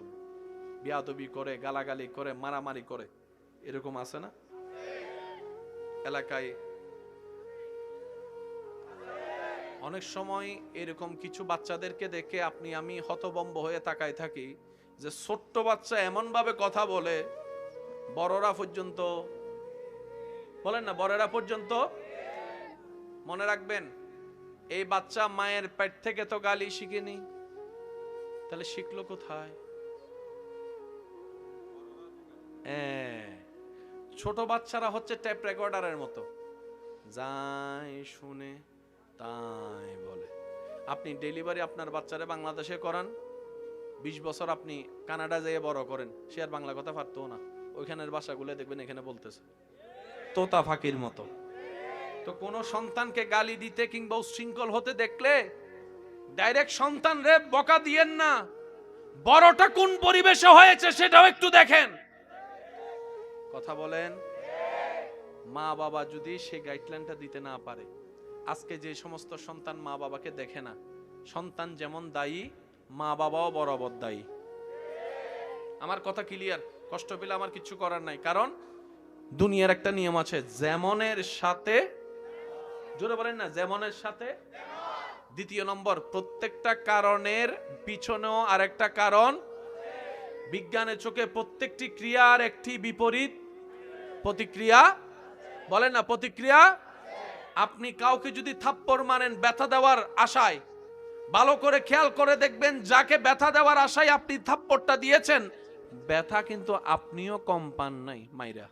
বিয়াদবি করে, গালাগালি করে, মারামারি করে, এরকম আছে না এলাকায়? অনেক সময় এরকম কিছু বাচ্চাদেরকে দেখে আপনি আমি হতভম্ব হয়ে তাকায় থাকি, যে ছোট্ট বাচ্চা এমন ভাবে কথা বলে, বড়রা পর্যন্ত বলেন না, বড়রা পর্যন্ত। মনে রাখবেন, এই বাচ্চা মায়ের পেট থেকে তো গালি শিখেনি, তাহলে শিখলো কোথায়? ছোট বাচ্চারা হচ্ছে টেপ রেকর্ডারের মতো, যাই শুনে তাই বলে। আপনি ডেলিভারি আপনার বাচ্চারে বাংলাদেশে করান, 20 বছর আপনি কানাডা যেয়ে বড় করেন, সে আর বাংলা কথা পারতো না। ওইখানের ভাষাগুলো দেখবেন এখানে বলতেছে তোতা ফাঁকির মতো। তো কোন সন্তানকে গালি দিতে কিংবা উচ্ছৃঙ্খল হতে দেখলে ডাইরেক্ট সন্তান রে বকা দিয়েন না, বড়টা কোন পরিবেশে হয়েছে সেটাও একটু দেখেন। কথা বলেন। মা বাবা যদি সে গাইডলাইনটা দিতে না পারে, আজকে যে সমস্ত সন্তান মা বাবাকে দেখে না, সন্তান যেমন দায়ী, মা বাবাও বরাবর দায়ী। আমার কথা ক্লিয়ার? কষ্ট পেলে আমার কিছু করার নাই, কারণ দুনিয়ার একটা নিয়ম আছে, যেমনের সাথে, জোরে বলেন না, যেমনের সাথে। দ্বিতীয় নম্বর, প্রত্যেকটা কারণের পিছনেও আরেকটা কারণ। বিজ্ঞানের চোখে প্রত্যেকটি ক্রিয়ার একটি বিপরীত প্রতিক্রিয়া। বলেন না, প্রতিক্রিয়া। আপনি কাউকে যদি থাপ্পড় মারেন ব্যথা দেওয়ার আশায়, ভালো করে খেয়াল করে দেখবেন, যাকে ব্যথা দেওয়ার আশায় আপনি থাপ্পড়টা দিয়েছেন, ব্যথা কিন্তু আপনিও কম পান নাই মাইরা।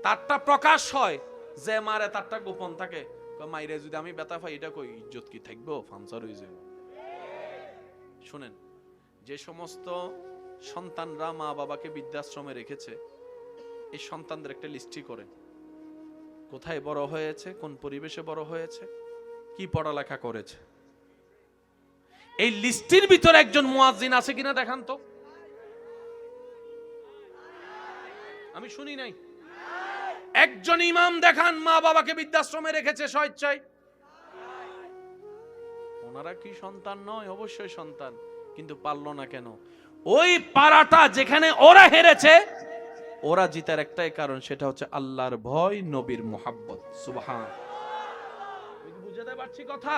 তারটা প্রকাশ হয়, যে মারে তারটা গোপন থাকে। মাইরে যদি আমি ব্যথা পাই, এটা কই ইজ্জত কি থাকবো? ফাংচার হয়ে যাবে। শুনেন, যে সমস্ত সন্তানরা মা বাবাকে বৃদ্ধাশ্রমে রেখেছে, এই সন্তানদের একটা লিস্টি করেন, কোথায় বড় হয়েছে, কোন পরিবেশে বড় হয়েছে, কি পড়ালেখা করেছে। এই লিস্টির ভিতরে একজন মুয়াজ্জিন আছে কিনা দেখান তো। আমি শুনি নাই। একজন ইমাম দেখান মা বাবাকে বৃদ্ধাশ্রমে রেখেছে স্বেচ্ছায়। ওনারা কি সন্তান নয়? অবশ্যই সন্তান, কিন্তু পারল না কেন? ওই পাড়াটা যেখানে ওরা হেরেছে, ওরা জিতার একটাই কারণ, সেটা হচ্ছে আল্লাহর ভয়, নবীর মুহাব্বত। সুবহান। বুঝাতে পারছি কথা?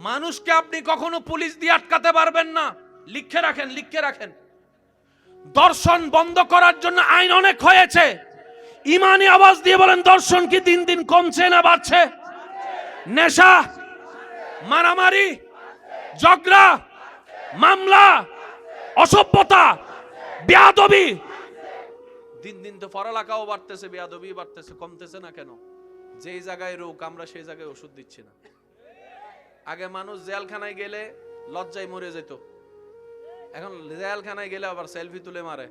মানুষকে আপনি কখনো পুলিশ দিয়ে আটকাতে পারবেন না। লিখে রাখেন, লিখে রাখেন। দর্শন বন্ধ করার জন্য আইন অনেক হয়েছে। ইমানি আওয়াজ দিয়ে বলেন, দর্শন কি দিন দিন কমছে না বাড়ছে? নেশা, মারামারি, ঝগড়া, মামলা, অসভ্যতা, বেয়াদবি, দিন দিন তো পড়ালেখাও বাড়তেছে, বেয়াদবি বাড়তেছে, কমতেছে না কেন? যেই জায়গায় রোগ, আমরা সেই জায়গায় ওষুধ দিচ্ছি না। আগে মানুষ জেলখানায় গেলে লজ্জায় মরে যেত, এখন জেলখানায় গেলে আবার সেলফি তুলে মারে।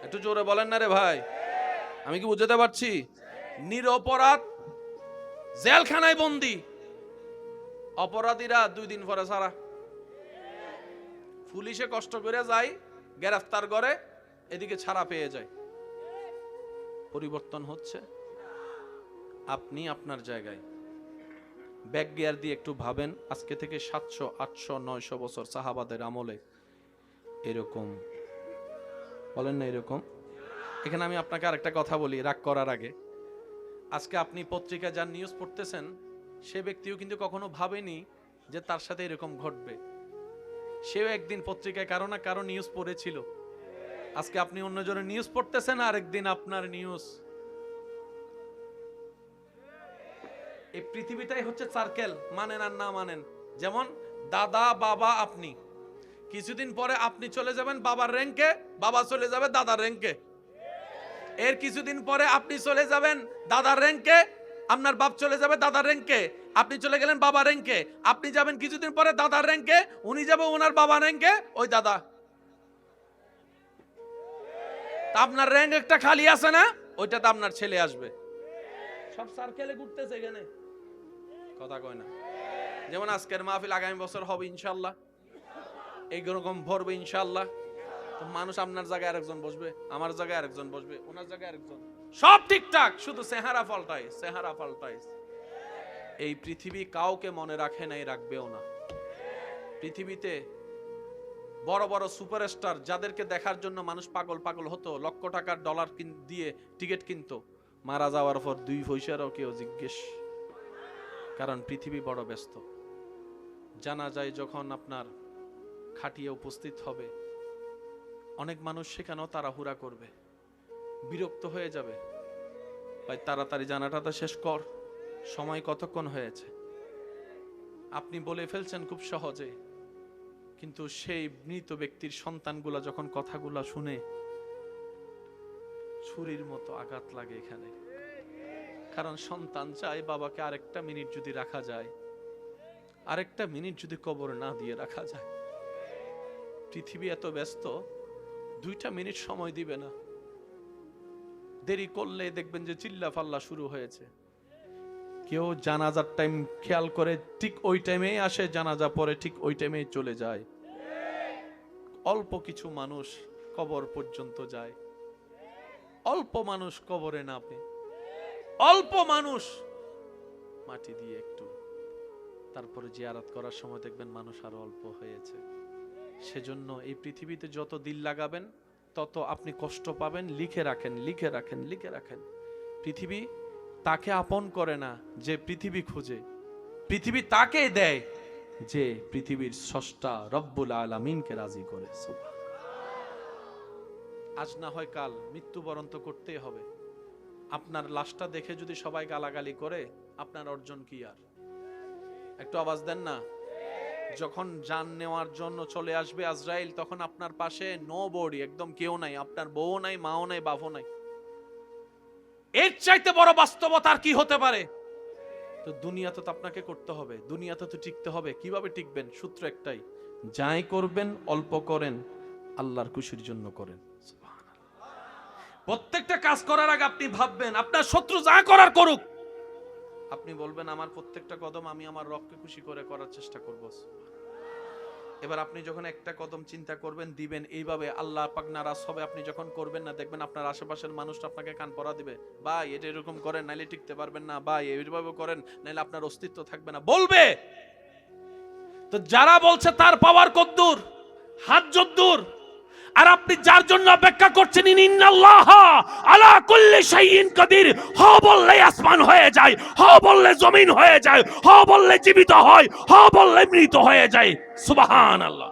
একটু জোরে বলেন না রে ভাই, আমি কি বুঝতে পারছি? নিরপরাধ জেলখানায় বন্দী, অপরাধীরা 2 দিন পরে ছাড়া। পুলিশে কষ্ট করে যায়, গ্রেফতার করে, এদিকে ছাড়া পেয়ে যায়। পরিবর্তন হচ্ছে। আপনি আপনার জায়গায় ব্যাক গিয়ার দিয়ে একটু ভাবেন, আজকে থেকে 700, 800, 900 বছর সাহাবাদের আমলে এরকম, বলেন না এরকম? এখানে আমি আপনাকে আরেকটা কথা বলি রাগ করার আগে। আজকে আপনি পত্রিকা যার নিউজ পড়তেছেন, সে ব্যক্তিও কিন্তু কখনো ভাবেনি যে তার সাথে এরকম ঘটবে। সেও একদিন পত্রিকায় কারো না কারো নিউজ পড়েছিল। আজকে আপনি অন্যজনের নিউজ পড়তেছেন, আর একদিন আপনার নিউজ। এই পৃথিবীটাই হচ্ছে সার্কেল, মানেন আর না মানেন। যেমন দাদা বাবা আপনি, কিছুদিন পরে আপনি চলে যাবেন বাবার র্যাঙ্কে, বাবা চলে যাবে দাদার র্যাঙ্কে। এর কিছুদিন পরে আপনি চলে যাবেন দাদার র্যাঙ্কে, আপনার বাপ চলে যাবে দাদার র্যাঙ্কে, আপনি চলে গেলেন বাবার র্যাঙ্কে, আপনি যাবেন কিছুদিন পরে দাদার র্যাঙ্কে, উনি যাবে ওনার বাবার র্যাঙ্কে, ওই দাদা। আপনার র্যাঙ্ক একটা খালি আছে না, ওইটাতে আপনার ছেলে আসবে। সব সার্কেলে ঘুরতেছে এখানে, কথা কয় না। যেমন আজকের মাহফিল আগামী বছর হবে ইনশাআল্লাহ, এইরকম ভরবে ইনশাআল্লাহ। তো মানুষ আপনার জায়গায় আরেকজন বসবে, আমার জায়গায় আরেকজন বসবে, ওনার জায়গায় আরেকজন, সব ঠিকঠাক, শুধু চেহারা পাল্টায়, চেহারা পাল্টায়। এই পৃথিবী কাউকে মনে রাখে নাই, রাখবেও না। পৃথিবীতে বড় বড় সুপারস্টার যাদেরকে দেখার জন্য মানুষ পাগল পাগল হতো, লক্ষ টাকার ডলার দিয়ে টিকিট কিনতো, মারা যাওয়ার পর 2 পয়সারও কেউ জিজ্ঞেস, কারণ পৃথিবী বড় ব্যস্ত। জানা যায় যখন আপনার খাটিয়ে উপস্থিত হবে, অনেক মানুষ সেখানেও তাড়াহুড়া করবে, বিরক্ত হয়ে যাবে, ভাই তাড়াতাড়ি জানাটা তো শেষ কর, সময় কতক্ষণ হয়েছে। আপনি বলে ফেলছেন খুব সহজে, কিন্তু সেই মৃত ব্যক্তির সন্তানগুলা যখন কথাগুলা শুনে ছুরির মতো আঘাত লাগে এখানে। কারণ সন্তান চায় বাবাকে আরেকটা মিনিট যদি রাখা যায়, আরেকটা মিনিট যদি কবর না দিয়ে রাখা যায়। পৃথিবী এত ব্যস্ত, 2টা মিনিট সময় দিবে না। দেরি করলে দেখবেন যে চিল্লা ফাল্লা শুরু হয়েছে। কেউ জানাজার টাইম খেয়াল করে ঠিক ওই টাইমেই আসে, জানাজা পরে ঠিক ওই টাইমেই চলে যায়। অল্প কিছু মানুষ কবর পর্যন্ত যায়, অল্প মানুষ কবরে নামে, অল্প মানুষ মাটি দিয়ে একটু, তারপরে জিয়ারত করার সময় দেখবেন মানুষ আরো অল্প হয়েছে। সেজন্য এই পৃথিবীতে যত দিল লাগাবেন তত আপনি কষ্ট পাবেন। লিখে রাখেন, লিখে রাখেন, লিখে রাখেন। পৃথিবী তাকে আপন করে না যে পৃথিবী খুঁজে, পৃথিবী তাকে দেয় যে পৃথিবীর স্রষ্টা রব্বুল আলামিনকে রাজি করে। আজ না হয় কাল মৃত্যুবরণ তো করতেই হবে। আপনার লাশটা দেখে যদি সবাই গালাগালি করে, আপনার অর্জন কি? আর একটু আওয়াজ দেন না। যখন জান নেওয়ার জন্য চলে আসবে আজরাইল, তখন আপনার পাশে নো বডি, একদম কেউ নাই, আপনার বউ নাই, মাও নাই, বাপও নাই। এর চাইতে বড় বাস্তবতা আর কি হতে পারে? তো দুনিয়াতে তো আপনাকে করতে হবে, দুনিয়াতে তো টিকতে হবে। কিভাবে টিকবেন? সূত্র একটাই, যাই করবেন অল্প করেন, আল্লাহর খুশির জন্য করেন। প্রত্যেকটা কাজ করার আগে আপনি ভাববেন, আপনার শত্রু যা করার করুক, আপনি বলবেন আমার প্রত্যেকটা কদম আমি আমার রবকে খুশি করে করার চেষ্টা করব। এবার আপনি যখন একটা কদম চিন্তা করবেন দিবেন, এইভাবে আল্লাহ পাক নারাজ হবে। আপনি যখন করবেন না, দেখবেন আপনার আশেপাশের মানুষটা আপনাকে কান পরা দিবে, ভাই এটা এরকম করেন নাইলে টিকতে পারবেন না, ভাই এইভাবে করেন নাইলে আপনার অস্তিত্ব থাকবে না, বলবে। তো যারা বলছে তার পাওয়ার কদ্দূর, হাত যদ্দূর, আর আপনি যার জন্য অপেক্ষা করছেন, ইন্নাল্লাহ আলা কুল্লি শাইইন কাদির, হ বললে আসমান হয়ে যায়, হ বললে জমিন হয়ে যায়, হ বললে জীবিত হয়, হ বললে মৃত হয়ে যায়। সুবহানাল্লাহ।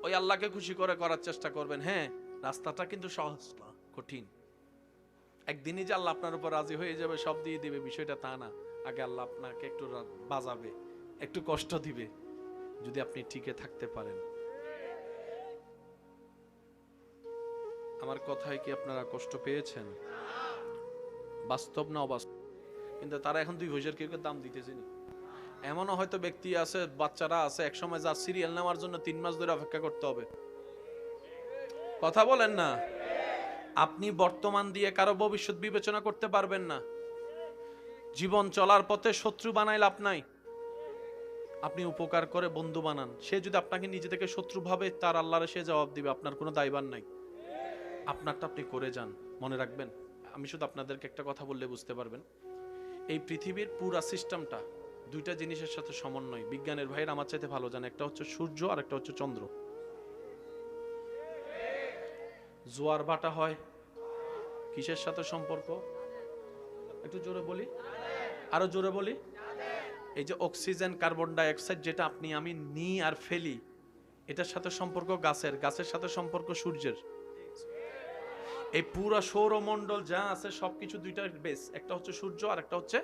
ওই আল্লাহকে খুশি করে করার চেষ্টা করবেন। হ্যাঁ, রাস্তাটা কিন্তু সহজ না, কঠিন। একদিনই যে আল্লাহ আপনার উপর রাজি হয়ে যাবে, সব দিয়ে দিবে, বিষয়টা তা না। আগে আল্লাহ আপনাকে একটু বাজাবে, একটু কষ্ট দিবে, যদি আপনি টিকে থাকতে পারেন। আমার কথায় কি আপনারা কষ্ট পেয়েছেন? বাস্তব না অবাস্তব? কিন্তু তারা এখন 2 পয়সার কেউ দাম দিতেছে না। এমনও হয়তো ব্যক্তি আছে, বাচ্চারা আছে, একসময় যার সিরিয়াল নেওয়ার জন্য 3 মাস ধরে অপেক্ষা করতে হবে। কথা বলেন না। আপনি বর্তমান দিয়ে কারো ভবিষ্যৎ বিবেচনা করতে পারবেন না। জীবন চলার পথে শত্রু বানাই লাভ নাই। আপনি উপকার করে বন্ধু বানান। সে যদি আপনাকে নিজে থেকে শত্রু ভাবে, তার আল্লাহরে সে জবাব দিবে, আপনার কোনো দায়ভার নাই। আপনারটা আপনি করে যান। মনে রাখবেন, আমি শুধু আপনাদেরকে একটা কথা বললে বুঝতে পারবেন। এই পৃথিবীর পুরা সিস্টেমটা 2টা জিনিসের সাথে সমন্বয়। বিজ্ঞানের ভাইয়ের আমার চাইতে ভালো জানে, একটা হচ্ছে সূর্য আর একটা হচ্ছে চন্দ্র। জোয়ার ভাটা হয় কিসের সাথে সম্পর্ক? একটু জোরে বলি, আরো জোরে বলি। এই যে অক্সিজেন, কার্বন ডাই অক্সাইড যেটা আপনি আমি নিই আর ফেলি, এটার সাথে সম্পর্ক গাছের, গাছের সাথে সম্পর্ক সূর্যের। এই পুরো সৌরমণ্ডল যা আছে সবকিছু 2টা বেস, একটা হচ্ছে সূর্য আর একটা হচ্ছে।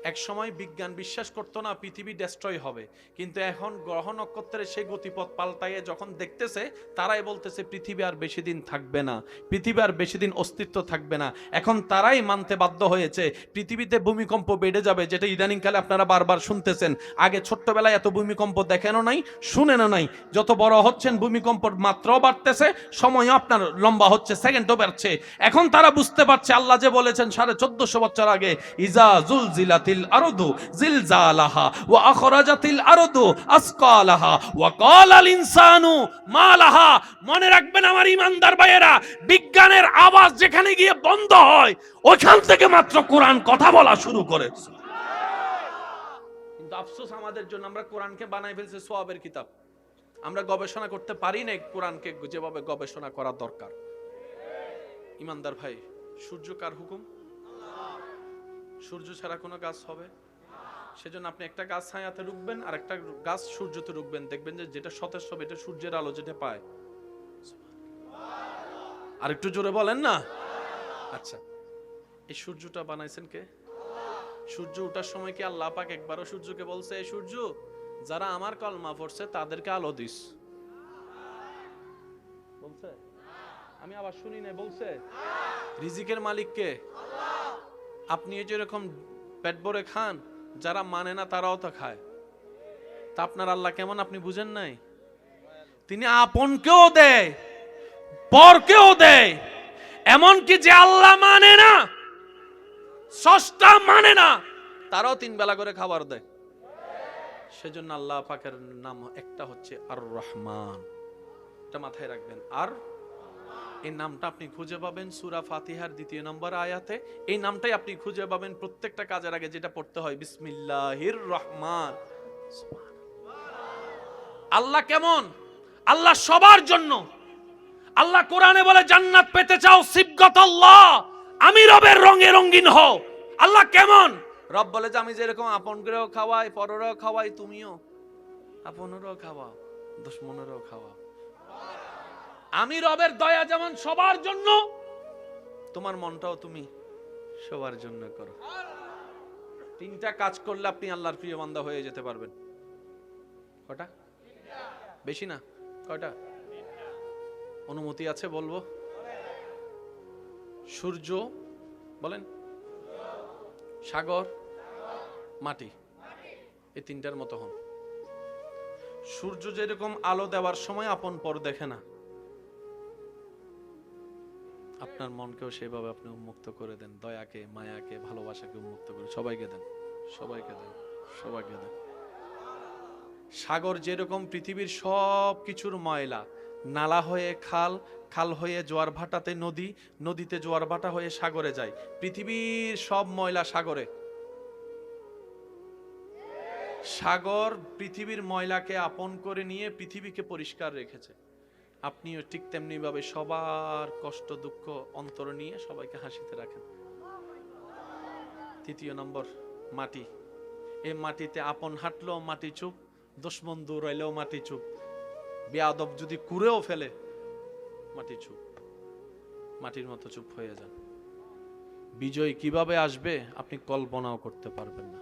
এক সময় বিজ্ঞান বিশ্বাস করতো না পৃথিবী ডেস্ট্রয় হবে, কিন্তু এখন গ্রহ নক্ষত্রের সেই গতিপথ পাল্টাইয়ে যখন দেখতেছে, তারাই বলতেছে পৃথিবী আর বেশি দিন থাকবে না, পৃথিবী আর বেশি দিন অস্তিত্ব থাকবে না। এখন তারাই মানতে বাধ্য হয়েছে পৃথিবীতে ভূমিকম্প বেড়ে যাবে, যেটা ইদানিংকালে আপনারা বারবার শুনতেছেন। আগে ছোট্টবেলায় এত ভূমিকম্প দেখেনও নাই, শুনেনও নাই। যত বড় হচ্ছেন ভূমিকম্পর মাত্রাও বাড়তেছে, সময়ও আপনার লম্বা হচ্ছে, সেকেন্ডও বাড়ছে। এখন তারা বুঝতে পারছে আল্লাহ যে বলেছেন 1450 বছর আগে, ইজা জুলজিলাতিল আরদু জিলজালাহা ওয়া আখরাজাতিল আরদু আসকালাহা ওয়া ক্বালাল ইনসানু মা লাহা। মনে রাখবেন আমার ঈমানদার ভাইয়েরা, বিজ্ঞানের আওয়াজ যেখানে গিয়ে বন্ধ হয়, ওখান থেকে মাত্র কোরআন কথা বলা শুরু করে। কিন্তু আফসোস আমাদের জন্য, আমরা কোরআনকে বানাই ফেলছি সওয়াবের কিতাব। আমরা গবেষণা করতে পারি না কোরআনকে যেভাবে গবেষণা করা দরকার। ঈমানদার ভাই, সূর্য কার হুকুম? সূর্য ছাড়া কোনো গাছ হবে? সেজন্য আপনি একটা গাছ ছায়াতে রুখবেন আর একটা গাছ সূর্যতে রুখবেন, দেখবেন যে যেটা সতেজ হবে এটা সূর্যের আলো যেটা পায়। আর একটু জোরে বলেন না। আচ্ছা, এই সূর্যটা বানাইছেন কে? সূর্য ওঠার সময় কি আল্লাহ পাক একবারও সূর্যকে বলছে এই সূর্য যারা আমার কলমা পড়ছে তাদেরকে আলো দিস? বলছে? আমি আবার শুনি না। বলছে? রিজিকের মালিক কে? আপনি এই যেরকম পেট ভরে খান, যারা মানে না তারাও তো খায়। তা আপনার আল্লাহ কেমন আপনি বুঝেন নাই? তিনি আপনকেও দেয়, পরকেও দেয়। এমনকি যে আল্লাহ মানে না, স্রষ্টা মানে না, তারাও 3 বেলা করে খাবার দেয়। সেজন্য আল্লাহ পাকের নাম একটা হচ্ছে আর রহমান। এটা মাথায় রাখবেন। আর এই নামটা আপনি খুঁজে পাবেন সূরা ফাতিহার 2 নম্বর আয়াতে। এই নামটাই আপনি খুঁজে পাবেন প্রত্যেকটা কাজের আগে যেটা পড়তে হয়, বিসমিল্লাহির রহমান। আল্লাহ কেমন? আল্লাহ সবার জন্য। আল্লাহ কোরআনে বলে জান্নাত পেতে চাও সিবগাতাল্লাহ, আমি রবের রঙে রঙিন হও। আল্লাহ কেমন? রব বলে যে আমি যেরকম আপনকেও খাওয়াই, পরেরও খাওয়াই, তুমিও আপনেরও খাওয়াও, দুশমনেরও খাওয়াও। আমি রবের দয়া যেমন সবার জন্য, তোমার মনটাও তুমি সবার জন্য করো। 3টা কাজ করলে আপনি আল্লাহর প্রিয় বান্দা হয়ে যেতে পারবেন। কয়টা? বেশি না, কয়টা? অনুমতি আছে বলবো? সূর্য বলেন, সাগর, মাটি, এই 3টার মতো হন। সূর্য যেরকম আলো দেওয়ার সময় আপন পর দেখে না, আপনার মনকেও সেভাবে আপনি উন্মুক্ত করে দেন। দয়াকে, মায়াকে, ভালোবাসাকে উন্মুক্ত করে সবাইকে দেন, সবাইকে দেন, সবাইকে দেন। সাগর যেরকম পৃথিবীর সব কিছুর ময়লা, নালা হয়ে খাল, খাল হয়ে জোয়ার ভাটাতে নদী, নদীতে জোয়ার ভাটা হয়ে সাগরে যায়। পৃথিবীর সব ময়লা সাগরে। সাগর পৃথিবীর ময়লাকে আপন করে নিয়ে পৃথিবীকে পরিষ্কার রেখেছে। আপনিও ঠিক তেমনি ভাবে সবার কষ্ট দুঃখ অন্তর নিয়ে সবাইকে হাসিতে রাখেন। 3 নম্বর মাটি। এই মাটিতে আপন হাঁটলেও মাটি চুপ, দুশমন দৌড়াইলেও মাটি চুপ, বেয়াদব যদি কুড়েও ফেলে মাটি চুপ। মাটির মতো চুপ হয়ে যান। বিজয় কিভাবে আসবে আপনি কল্পনাও করতে পারবেন না।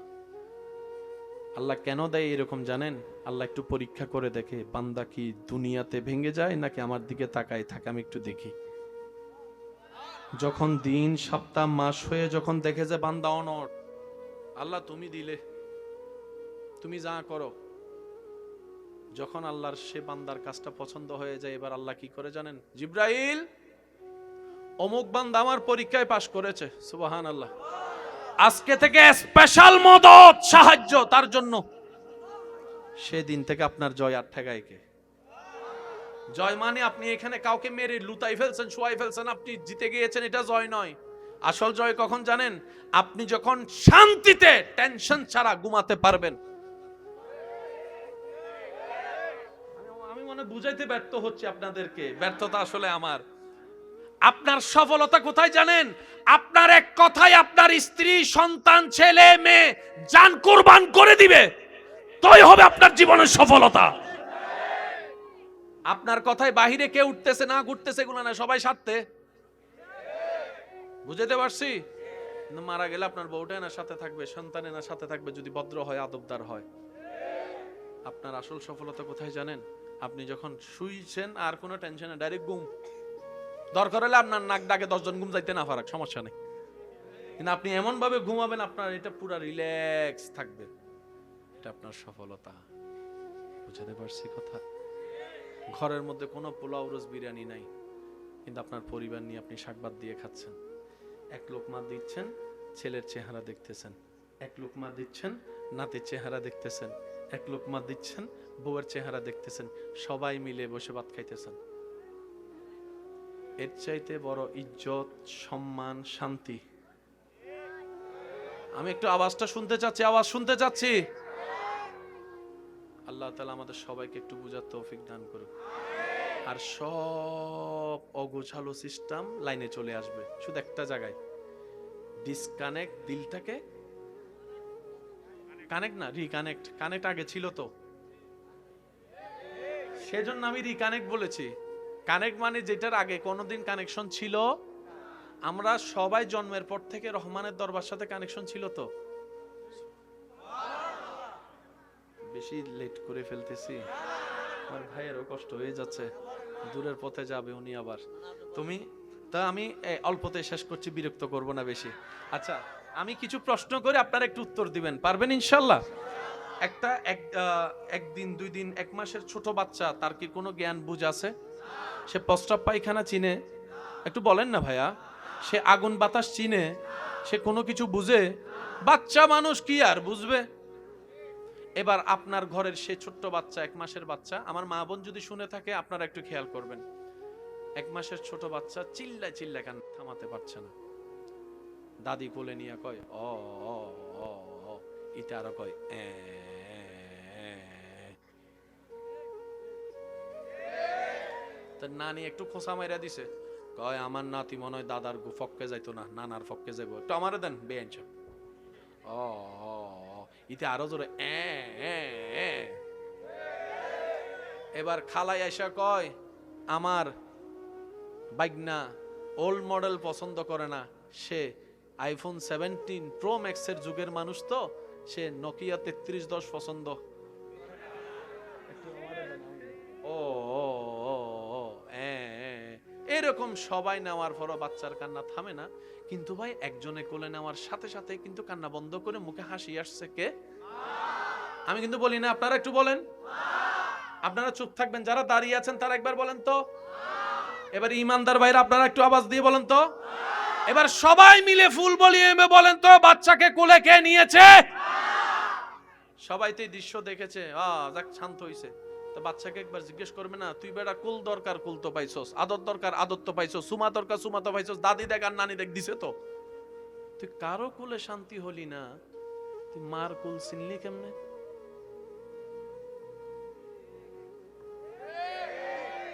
আল্লাহ কেন দেয় এরকম জানেন? আল্লাহ একটু পরীক্ষা করে দেখে বান্দা কি দুনিয়াতে ভেঙে যায় নাকি আমার দিকে তাকায় থাকে, আমি একটু দেখি। যখন দিন সপ্তাহ মাস হয়ে যখন দেখে যে বান্দা অনড়, আল্লাহ তুমি দিলে, তুমি যা করো। যখন আল্লাহর সে বান্দার কাজটা পছন্দ হয়ে যায়, এবার আল্লাহ কি করে জানেন? জিব্রাইল, অমুক বান্দা আমার পরীক্ষায় পাশ করেছে, সুবহানাল্লাহ, আজকে থেকে স্পেশাল মদত সাহায্য তার জন্য। সেদিন থেকে আপনার জয় আর ঠেকায় কে? জয় মানে আপনি এখানে কাউকে মেরে লুতাই ফেলছেন, শোয়াই ফেলছেন, আপনি জিতে গিয়েছেন, এটা জয় নয়। আসল জয় কখন জানেন? আপনি যখন শান্তিতে টেনশন ছাড়া ঘুমাতে পারবেন। আমি মনে বুঝাইতে ব্যর্থ হচ্ছি আপনাদেরকে, ব্যর্থতা আসলে আমার। আপনার সফলতা কোথায় জানেন? আপনার এক কথায় আপনার স্ত্রী, সন্তান, ছেলে মেয়ে জান কুরবান করে দিবে, তোই হবে আপনার জীবনের সফলতা। আপনার কথায় বাহিরে কে উঠতেছে না ঘুরতেছে এগুলো না, সবাই স্বার্থে। বুঝাতে পারছি? মারা গেলে আপনার বউটা এনার সাথে থাকবে, সন্তান এনার সাথে থাকবে যদি ভদ্র হয়, আদবদার হয়। আপনার আসল সফলতা কোথায় জানেন? আপনি যখন শুইছেন আর কোনো টেনশনে ডাইরেক্ট ঘুম, দরকার হলে আপনার নাক ডাকে 10 জন ঘুম যাইতে না পারাক, সমস্যা নেই, কিন্তু আপনি এমন ভাবে ঘুমাবেন আপনার এটা পুরো রিল্যাক্স থাকবে, এটা আপনার সফলতা। বুঝাতে পারছি কথা? ঘরের মধ্যে কোনো পোলাও রোজ বিরিয়ানি নাই, কিন্তু আপনার পরিবার নিয়ে আপনি শাকভাত দিয়ে খাচ্ছেন। এক লোকমা দিচ্ছেন, ছেলের চেহারা দেখতেছেন। এক লোকমা দিচ্ছেন, নাতির চেহারা দেখতেছেন। এক লোকমা দিচ্ছেন, বউয়ের চেহারা দেখতেছেন। সবাই মিলে বসে ভাত খাইতেছেন। এর চাইতে বড় ইজ্জত, সম্মান, শান্তি? আমি একটু আওয়াজটা শুনতে চাচ্ছি, আওয়াজ শুনতে চাচ্ছি। আল্লাহ তাআলা আমাদের সবাইকে একটু বুঝার তৌফিক দান করুক। আর সব অগোছালো সিস্টেম লাইনে চলে আসবে শুধু একটা জায়গায়, ডিসকানেক্ট, দিলটাকে কানেক্ট না, রিকানেক্ট। কানেক্ট আগে ছিল তো, সেজন্য আমি রিকানেক্ট বলেছি। কানেক্ট মানে যেটার আগে কোনোদিন কানেকশন ছিল। আমরা সবাই জন্মের পর থেকে রহমানের দরবার সাথে কানেকশন ছিল তো। বেশি লেট করে ফেলতেছি, আমার ভাইয়েরও কষ্ট হয়ে যাচ্ছে, দূরের পথে যাবে উনি আবার। তুমি তা আমি অল্পতে শেষ করছি, বিরক্ত করব না বেশি। আচ্ছা, আমি কিছু প্রশ্ন করে আপনারা একটু উত্তর দিবেন, পারবেন ইনশাল্লাহ? একটা একদিন, 2 দিন, 1 মাসের ছোট বাচ্চা, তার কি কোনো জ্ঞান বুঝ আছে? সে প্রস্রাব পায়খানা চিনে? একটু বলেন না ভাইয়া। সে আগুন বাতাস চিনে? সে কোনো কিছু বুঝে? বাচ্চা মানুষ কি আর বুঝবে? এবার আপনার ঘরের সে ছোট্ট বাচ্চা, 1 মাসের বাচ্চা, আমার মা বোন যদি শুনে থাকে আপনারা একটু খেয়াল করবেন। 1 মাসের ছোট বাচ্চা চিল্লায় চিল্লায় কান থামাতে পারছে না। দাদি কোলে নিয়ে কয় ও ও ও, ইটা আরো কয় তার নানি একটু খোঁচা মাইরা দিছে, কয় আমার নাতি মনে হয় দাদার ফক্কে যাইতো না, নানার ফক্কে যাইবো, একটু আমারে দেন বেঞ্চ। ও ইতে আরো জোরে এবার খালাই আইসা কয় আমার বাইগনা ওল্ড মডেল পছন্দ করে না, সে আইফোন 17 প্রো ম্যাক্সের যুগের মানুষ, তো সে নোকিয়া 3310 পছন্দ। ও এরকম সবাই নেওয়ার পরও বাচ্চার কান্না থামে না। কিন্তু ভাই একজনে কোলে নেওয়ার সাথে সাথে কিন্তু কান্না বন্ধ করে মুখে হাসি আসছে কে? আমি কিন্তু বলি না, আপনারা একটু বলেন। আপনারা চুপ থাকবেন, যারা দাঁড়িয়ে আছেন তারা একবার বলেন তো। এবার ইমানদার ভাইরা আপনারা একটু আওয়াজ দিয়ে বলেন তো। এবার সবাই মিলে ফুল বলিয়ে বলেন তো, বাচ্চাকে কোলে কে নিয়েছে? সবাই তো এই দৃশ্য দেখেছে, যাক শান্ত হইছে। তো বাচ্চাকে একবার জিজ্ঞেস করবে না, তুই বেটা কুল দরকার কুল তো পাইছস, আদর দরকার আদর তো পাইছস, সুমা দরকার সুমা তো পাইছস, দাদি দেখ আর নানি দেখ দিছে তো। তুই কারো কুলে শান্তি হলি না, তুই মার কুল চিনলি কেমনে?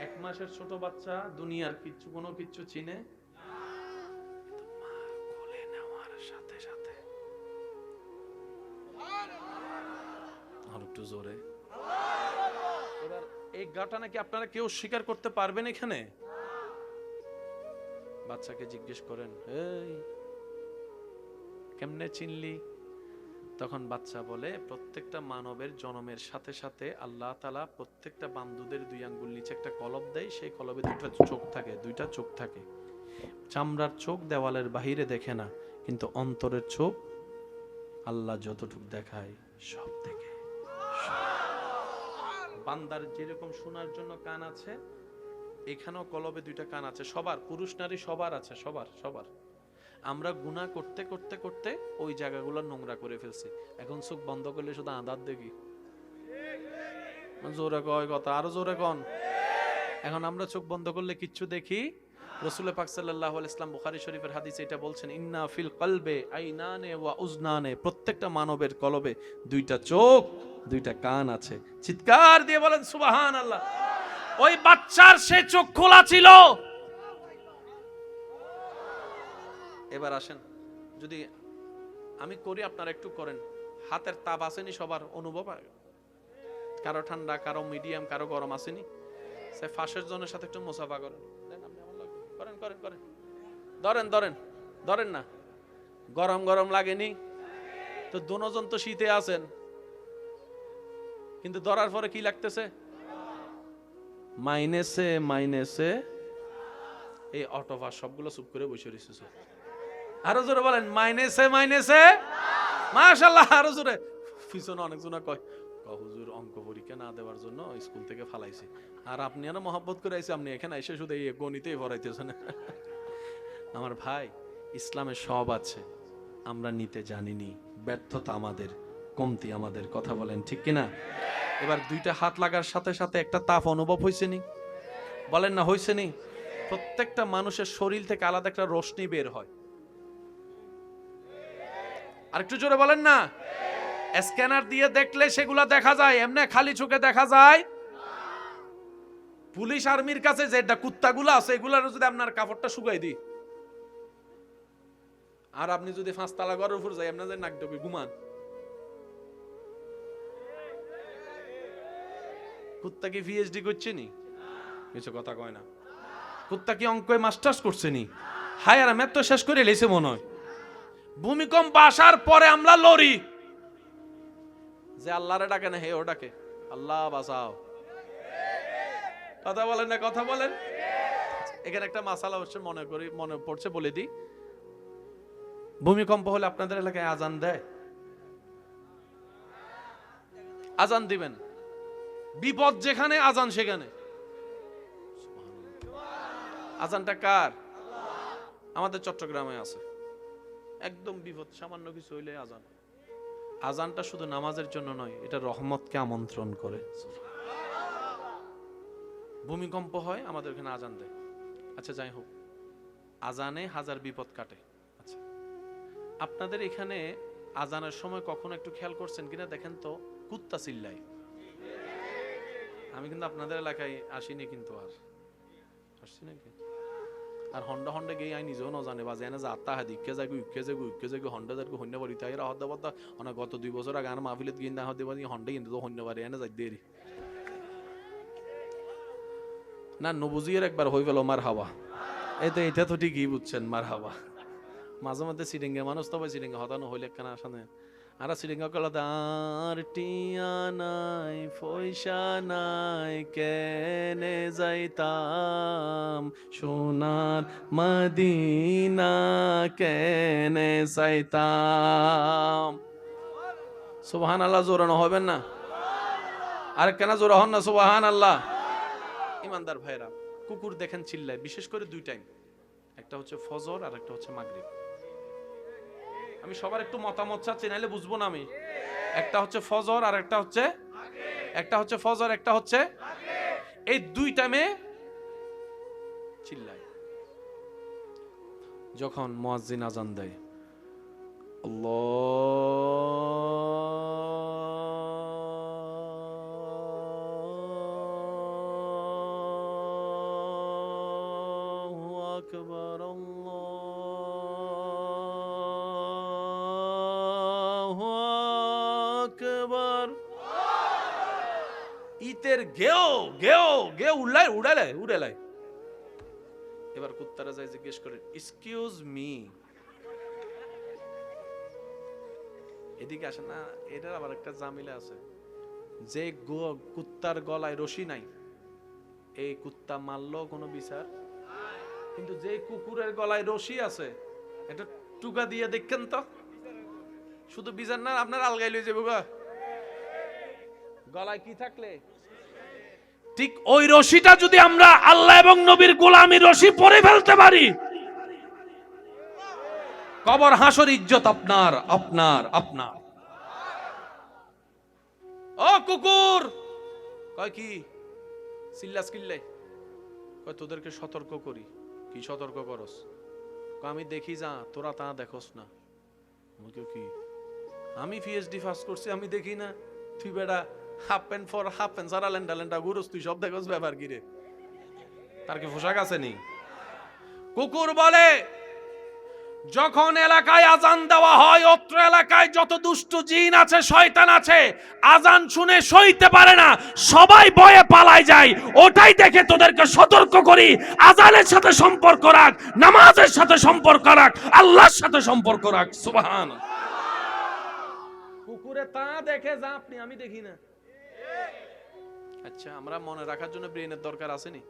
1 মাসের ছোট বাচ্চা দুনিয়ার কিচ্ছু কোনো কিচ্ছু চিনে? মার কোলে নেওয়ার সাথে সাথে আর একটু জোরে। এবার এই ঘটনা নাকি আপনারা কেউ স্বীকার করতে পারবেন এখানে? বাচ্চাকে জিজ্ঞেস করেন, এই কেমনে চিনলি? তখন বাচ্চা বলে, প্রত্যেকটা মানবের জন্মের সাথে সাথে আল্লাহ তাআলা প্রত্যেকটা বান্দুদের 2 আঙ্গুল নিচে একটা কলব দেয়, সেই কলবে 2টা চোখ থাকে, 2টা চোখ থাকে। চামড়ার চোখ দেওয়ালের বাহিরে দেখে না, কিন্তু অন্তরের চোখ আল্লাহ যতটুক দেখায় সব দেখে। বান্দার যেরকম শোনার জন্য কান আছে, এখানেও কলবে 2টা কান আছে, সবার, পুরুষ নারী সবার আছে, সবার সবার। আমরা গুনাহ করতে করতে করতে ওই জায়গাগুলো নোংরা করে ফেলছি। এখন চোখ বন্ধ করলে শুধু আঁধার দেখি। জোরে কয় কথা, আরো জোরে কন। এখন আমরা চোখ বন্ধ করলে কিচ্ছু দেখি। রাসূল পাক সাল্লাল্লাহু আলাইহি ওয়াসাল্লাম বুখারী শরীফের হাদিসে এটা বলছেন, ইন্না ফিল কলবে আইনানে ওয়া উজনানে, প্রত্যেকটা মানবের কলবে 2টা চোখ 2টা কান আছে। চিৎকার দিয়ে বলেন সুবহানাল্লাহ। ওই বাচ্চার সে চোখ খোলা ছিল। এবার আসেন, যদি আমি করি আপনারা একটু করেন। হাতের তাপ আসেনি সবার? অনুভব কারো ঠান্ডা, কারো মিডিয়াম, কারো গরম আসেনি? সে ফাঁসের জনের সাথে একটু মুসাফা করেন, করেন করেন করেন, ধরেন ধরেন ধরেন না, গরম গরম লাগেনি? তো দুজন তো শীতে আছেন, কিন্তু ধরার পরে কি লাগতেছে? মাইনেসে মাইনেসে। এই অটোভার সবগুলো চুপ করে বসে রয়েছে। আরো জোরে বলেন, মাইনেসে মাইনেসে। মাশাআল্লাহ, আরো জোরে। পিছনে অনেকজনা কয়, হুজুর অঙ্ক পরীক্ষা না দেওয়ার জন্য স্কুল থেকে ফালাইছে, আর আপনি না মহব্বত করে আইছে, আপনি এখানে এসে শুধু এই গণিতেই পড়াইতেছেন। আমার ভাই, ইসলামে সব আছে, আমরা নিতে জানিনি, ব্যর্থতা আমাদের, কমতি আমাদের। কথা বলেন ঠিক কিনা? এবার দুইটা হাত লাগার সাথে সাথে একটা তাপ অনুভব হয়েছে নি? বলেন না হয়েছে নি? প্রত্যেকটা মানুষের শরীর থেকে আলাদা একটা রোশনি বের হয়। আরেকটু জোরে বলেন না। স্ক্যানার দিয়ে দেখলে সেগুলা দেখা যায়, এমনি খালি চোখে দেখা যায়? পুলিশ আর্মির কাছে যেটা কুত্তাগুলো আছে, এগুলার যদি আপনার কাপড়টা শুকাই দিই, আর আপনি যদি 5 তলা ঘরের উপর যাই, আপনার নাক ডুবে ঘুমান, কুত্তা কি পিএইচডি করছে নি? কিছু কথা কয় না। কুত্তা কি অঙ্কে মাস্টার্স করছে নি? হায়ার ম্যাথ তো শেষ করে লেছে মনে হয়। ভূমিকম্প আসার পরে আমরা লড়ি, যে আল্লাহরে ডাকে না, হে ও ডাকে, আল্লাহ বাঁচাও। কথা বলেন না, কথা বলেন। এখানে একটা মাসালা হচ্ছে, মনে পড়ছে, বলে দিই। ভূমিকম্প হলে আপনাদের এলাকায় আজান দেয়? আজান দিবেন, বিপদ যেখানে আজান সেখানে। আজানটা কার? আমাদের চট্টগ্রামে আছে। একদম বিপদ, সামান্য কিছু হইলে আজান। আজানটা শুধু নামাজের জন্য নয়, এটা রহমতকে আমন্ত্রণ করে। ভূমিকম্প হয়, আমাদের এখানে আজান দেয়। আচ্ছা যাই হোক, আজানে হাজার বিপদ কাটে। আচ্ছা, আপনাদের এখানে আজানের সময় কখনো একটু খেয়াল করছেন কিনা দেখেন তো, কুত্তা চিল্লায়। আমি কিন্তু আপনাদের এলাকায় আসিনি, কিন্তু আর আসছি নাকি? আর হন্ডা হন্ডা গিয়ে আই নিজেও না জানে, বাজে এনে যাত্রা হাদি কে যাগু ইকে যাগু ইকে যাগু হন্ডা যাগু হন্য বাড়ি তাই রাহত দাবাত অনেক। গত 2 বছর আগে আর মাহফিলত গিয়ে না হতে পারি হন্ডা কিন্তু তো হন্য বাড়ি এনে যাই দেরি না। নবুজিয়ের একবার হয়ে গেল মার হাওয়া। এটা তো ঠিকই বুঝছেন, মার হাওয়া। মাঝে মধ্যে সিডিঙ্গে মানুষ তো সিডিঙ্গে হতানো হইলে একখানা আসানে আর সিডিঙ্গা কলা আর টিয়া নাই পয়সা নাই কেনে যাইতাম সোনার মদিনা কেনে যাইতাম। সুবহানাল্লাহ জোরানো হবেন না? আর কেন জোরা হন না? সুবহানাল্লাহ। ইমানদার ভাইরা, কুকুর দেখেন চিল্লায়, বিশেষ করে 2 টাইম, একটা হচ্ছে ফজর আর একটা হচ্ছে মাগরিব। আমি সবার একটু মতামত চাচ্ছি, নাইলে বুঝবো না আমি। একটা হচ্ছে ফজর আর একটা হচ্ছে ফজর, একটা হচ্ছে এই 2 টাইমে চিল্লায়। যখন মুয়াজ্জিন আজান দেয়, আল্লাহু আকবার, আল্লাহু আকবার। ইতের গেও গেও গেও উড়ালে। এবার কুত্তারা যায় জিজ্ঞেস করে, এক্সকিউজ মি, এদিকে আসে না। এটার আবার একটা জামিলা আছে, যে কুত্তার গলায় রশি নাই, এই কুত্তা মারলেও কোনো বিচার, কিন্তু যে কুকুরের গলায় রশি আছে, একটা টুকা দিয়ে দেখেন তো, শুধু বিচার না, আপনার আলগাই লই যাবো গলায় কি থাকলে। ঠিক ওই রশিটা যদি আমরা আল্লাহ এবং নবীর গোলামীর রশি পরে ফেলতে পারি, কবর হাসর ইজ্জত আপনার আপনার আপনার। ও কুকুর, কয় কি চিল্লাস কিল্লে? কয় তোদেরকে সতর্ক করি। কি সতর্ক করস? আমি দেখি যা, তোরা তা দেখোস না। আমাকে কি, আমি পিএইচডি পাস করছি, আমি দেখি না? তুই বেটা হাফ প্যান্ট ফর হাফ প্যান্ট সারা লেন্ডা ঘুরস, তুই সব দেখোস ব্যাপার কি রে? তার কি পোশাক আছে নি? কুকুর বলে যখন এলাকায় আজান দেওয়া হয়, অত্র এলাকায় যত দুষ্ট জিন আছে, শয়তান আছে, আজান শুনে সইতে পারে না, সবাই ভয়ে পালায় যায়। ওটাই দেখে তোদেরকে সতর্ক করি, আজানের সাথে সম্পর্ক রাখ, নামাজের সাথে সম্পর্ক রাখ, আল্লাহর সাথে সম্পর্ক রাখ। সুবহানাল্লাহ। কুকুরে তা দেখে যা আপনি আমি দেখি না। আচ্ছা, আমরা মনে রাখার জন্য ব্রেনের দরকার আসেনি?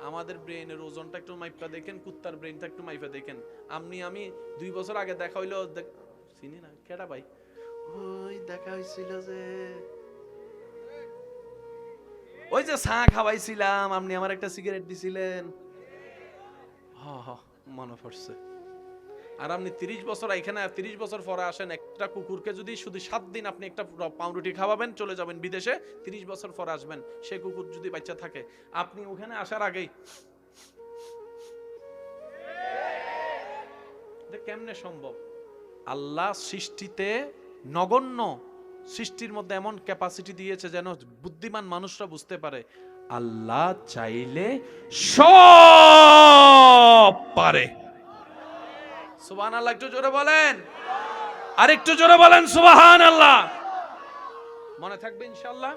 আমাদের ব্রেনের ওজনটা একটু মাইপা দেখেন, কুত্তার ব্রেনটা একটু মাইপা দেখেন। আমি 2 বছর আগে দেখা হইলো, চিনি না কেডা ভাই, ওই দেখা হইছিল যে ওই যে চা খাওয়াইছিলাম, আপনি আমার একটা সিগারেট দিছিলেন। হ মনে পড়ছে। আর আপনি 30 বছর এখানে, 30 বছর পরে আসেন, একটা কুকুরকে যদি শুধু 7 দিন আপনি একটা পাউরুটি খাওয়াবেন, চলে যাবেন বিদেশে, 30 বছর পরে আসবেন, সে কুকুর যদি বাচ্চা থাকে, আপনি ওখানে আসার আগেই কেমনে সম্ভব? আল্লাহ সৃষ্টিতে নগণ্য সৃষ্টির মধ্যে এমন ক্যাপাসিটি দিয়েছে যেন বুদ্ধিমান মানুষরা বুঝতে পারে আল্লাহ চাইলে সব পারে। সুবহানাল্লাহ, একটু জোরে বলেন, আর একটু জোরে বলেন সুবহানাল্লাহ। মনে থাকবে ইনশাআল্লাহ।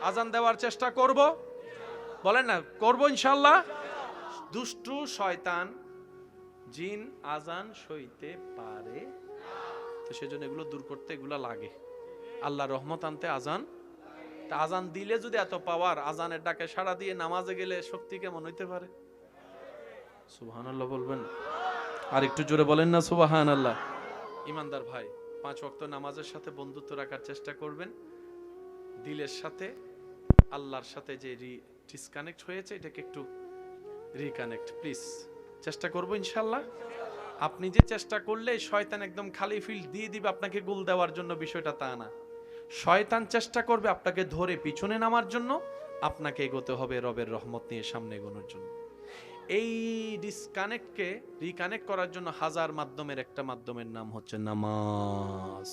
আজান দেওয়ার চেষ্টা করব, বলেন না, করব ইনশাআল্লাহ। দুষ্টু শয়তান জিন আজান সইতে পারে, তো সেজন্য এগুলো দূর করতে এগুলো লাগে। আল্লাহ রহমত আনতে আজান, তা আজান দিলে যদি এত পাওয়ার, আজানের ডাকে সাড়া দিয়ে নামাজে গেলে শক্তি কেমন হইতে পারে? সুবহানাল্লাহ বলবেন, আর একটু জোরে বলেন না সুবহানাল্লাহ। ইমানদার ভাই, 5 ওয়াক্ত নামাজের সাথে বন্ধুত্ব রাখার চেষ্টা করবেন। দিলের সাথে আল্লাহর সাথে যে ডিসকানেক্ট হয়েছে, এটাকে একটু রিকানেক্ট প্লিজ চেষ্টা করব ইনশাআল্লাহ। আপনি যে চেষ্টা করলে শয়তান একদম খালি ফিল্ড দিয়ে দিবে আপনাকে গোল দেওয়ার জন্য, বিষয়টা তা না। শয়তান চেষ্টা করবে আপনাকে ধরে পিছনে নামার জন্য, আপনাকে এগোতে হবে রবের রহমত নিয়ে সামনে এগোনোর জন্য। এই ডিসকানেক্টকে রিকানেক্ট করার জন্য হাজার মাধ্যমের একটা মাধ্যমের নাম হচ্ছে নামাজ।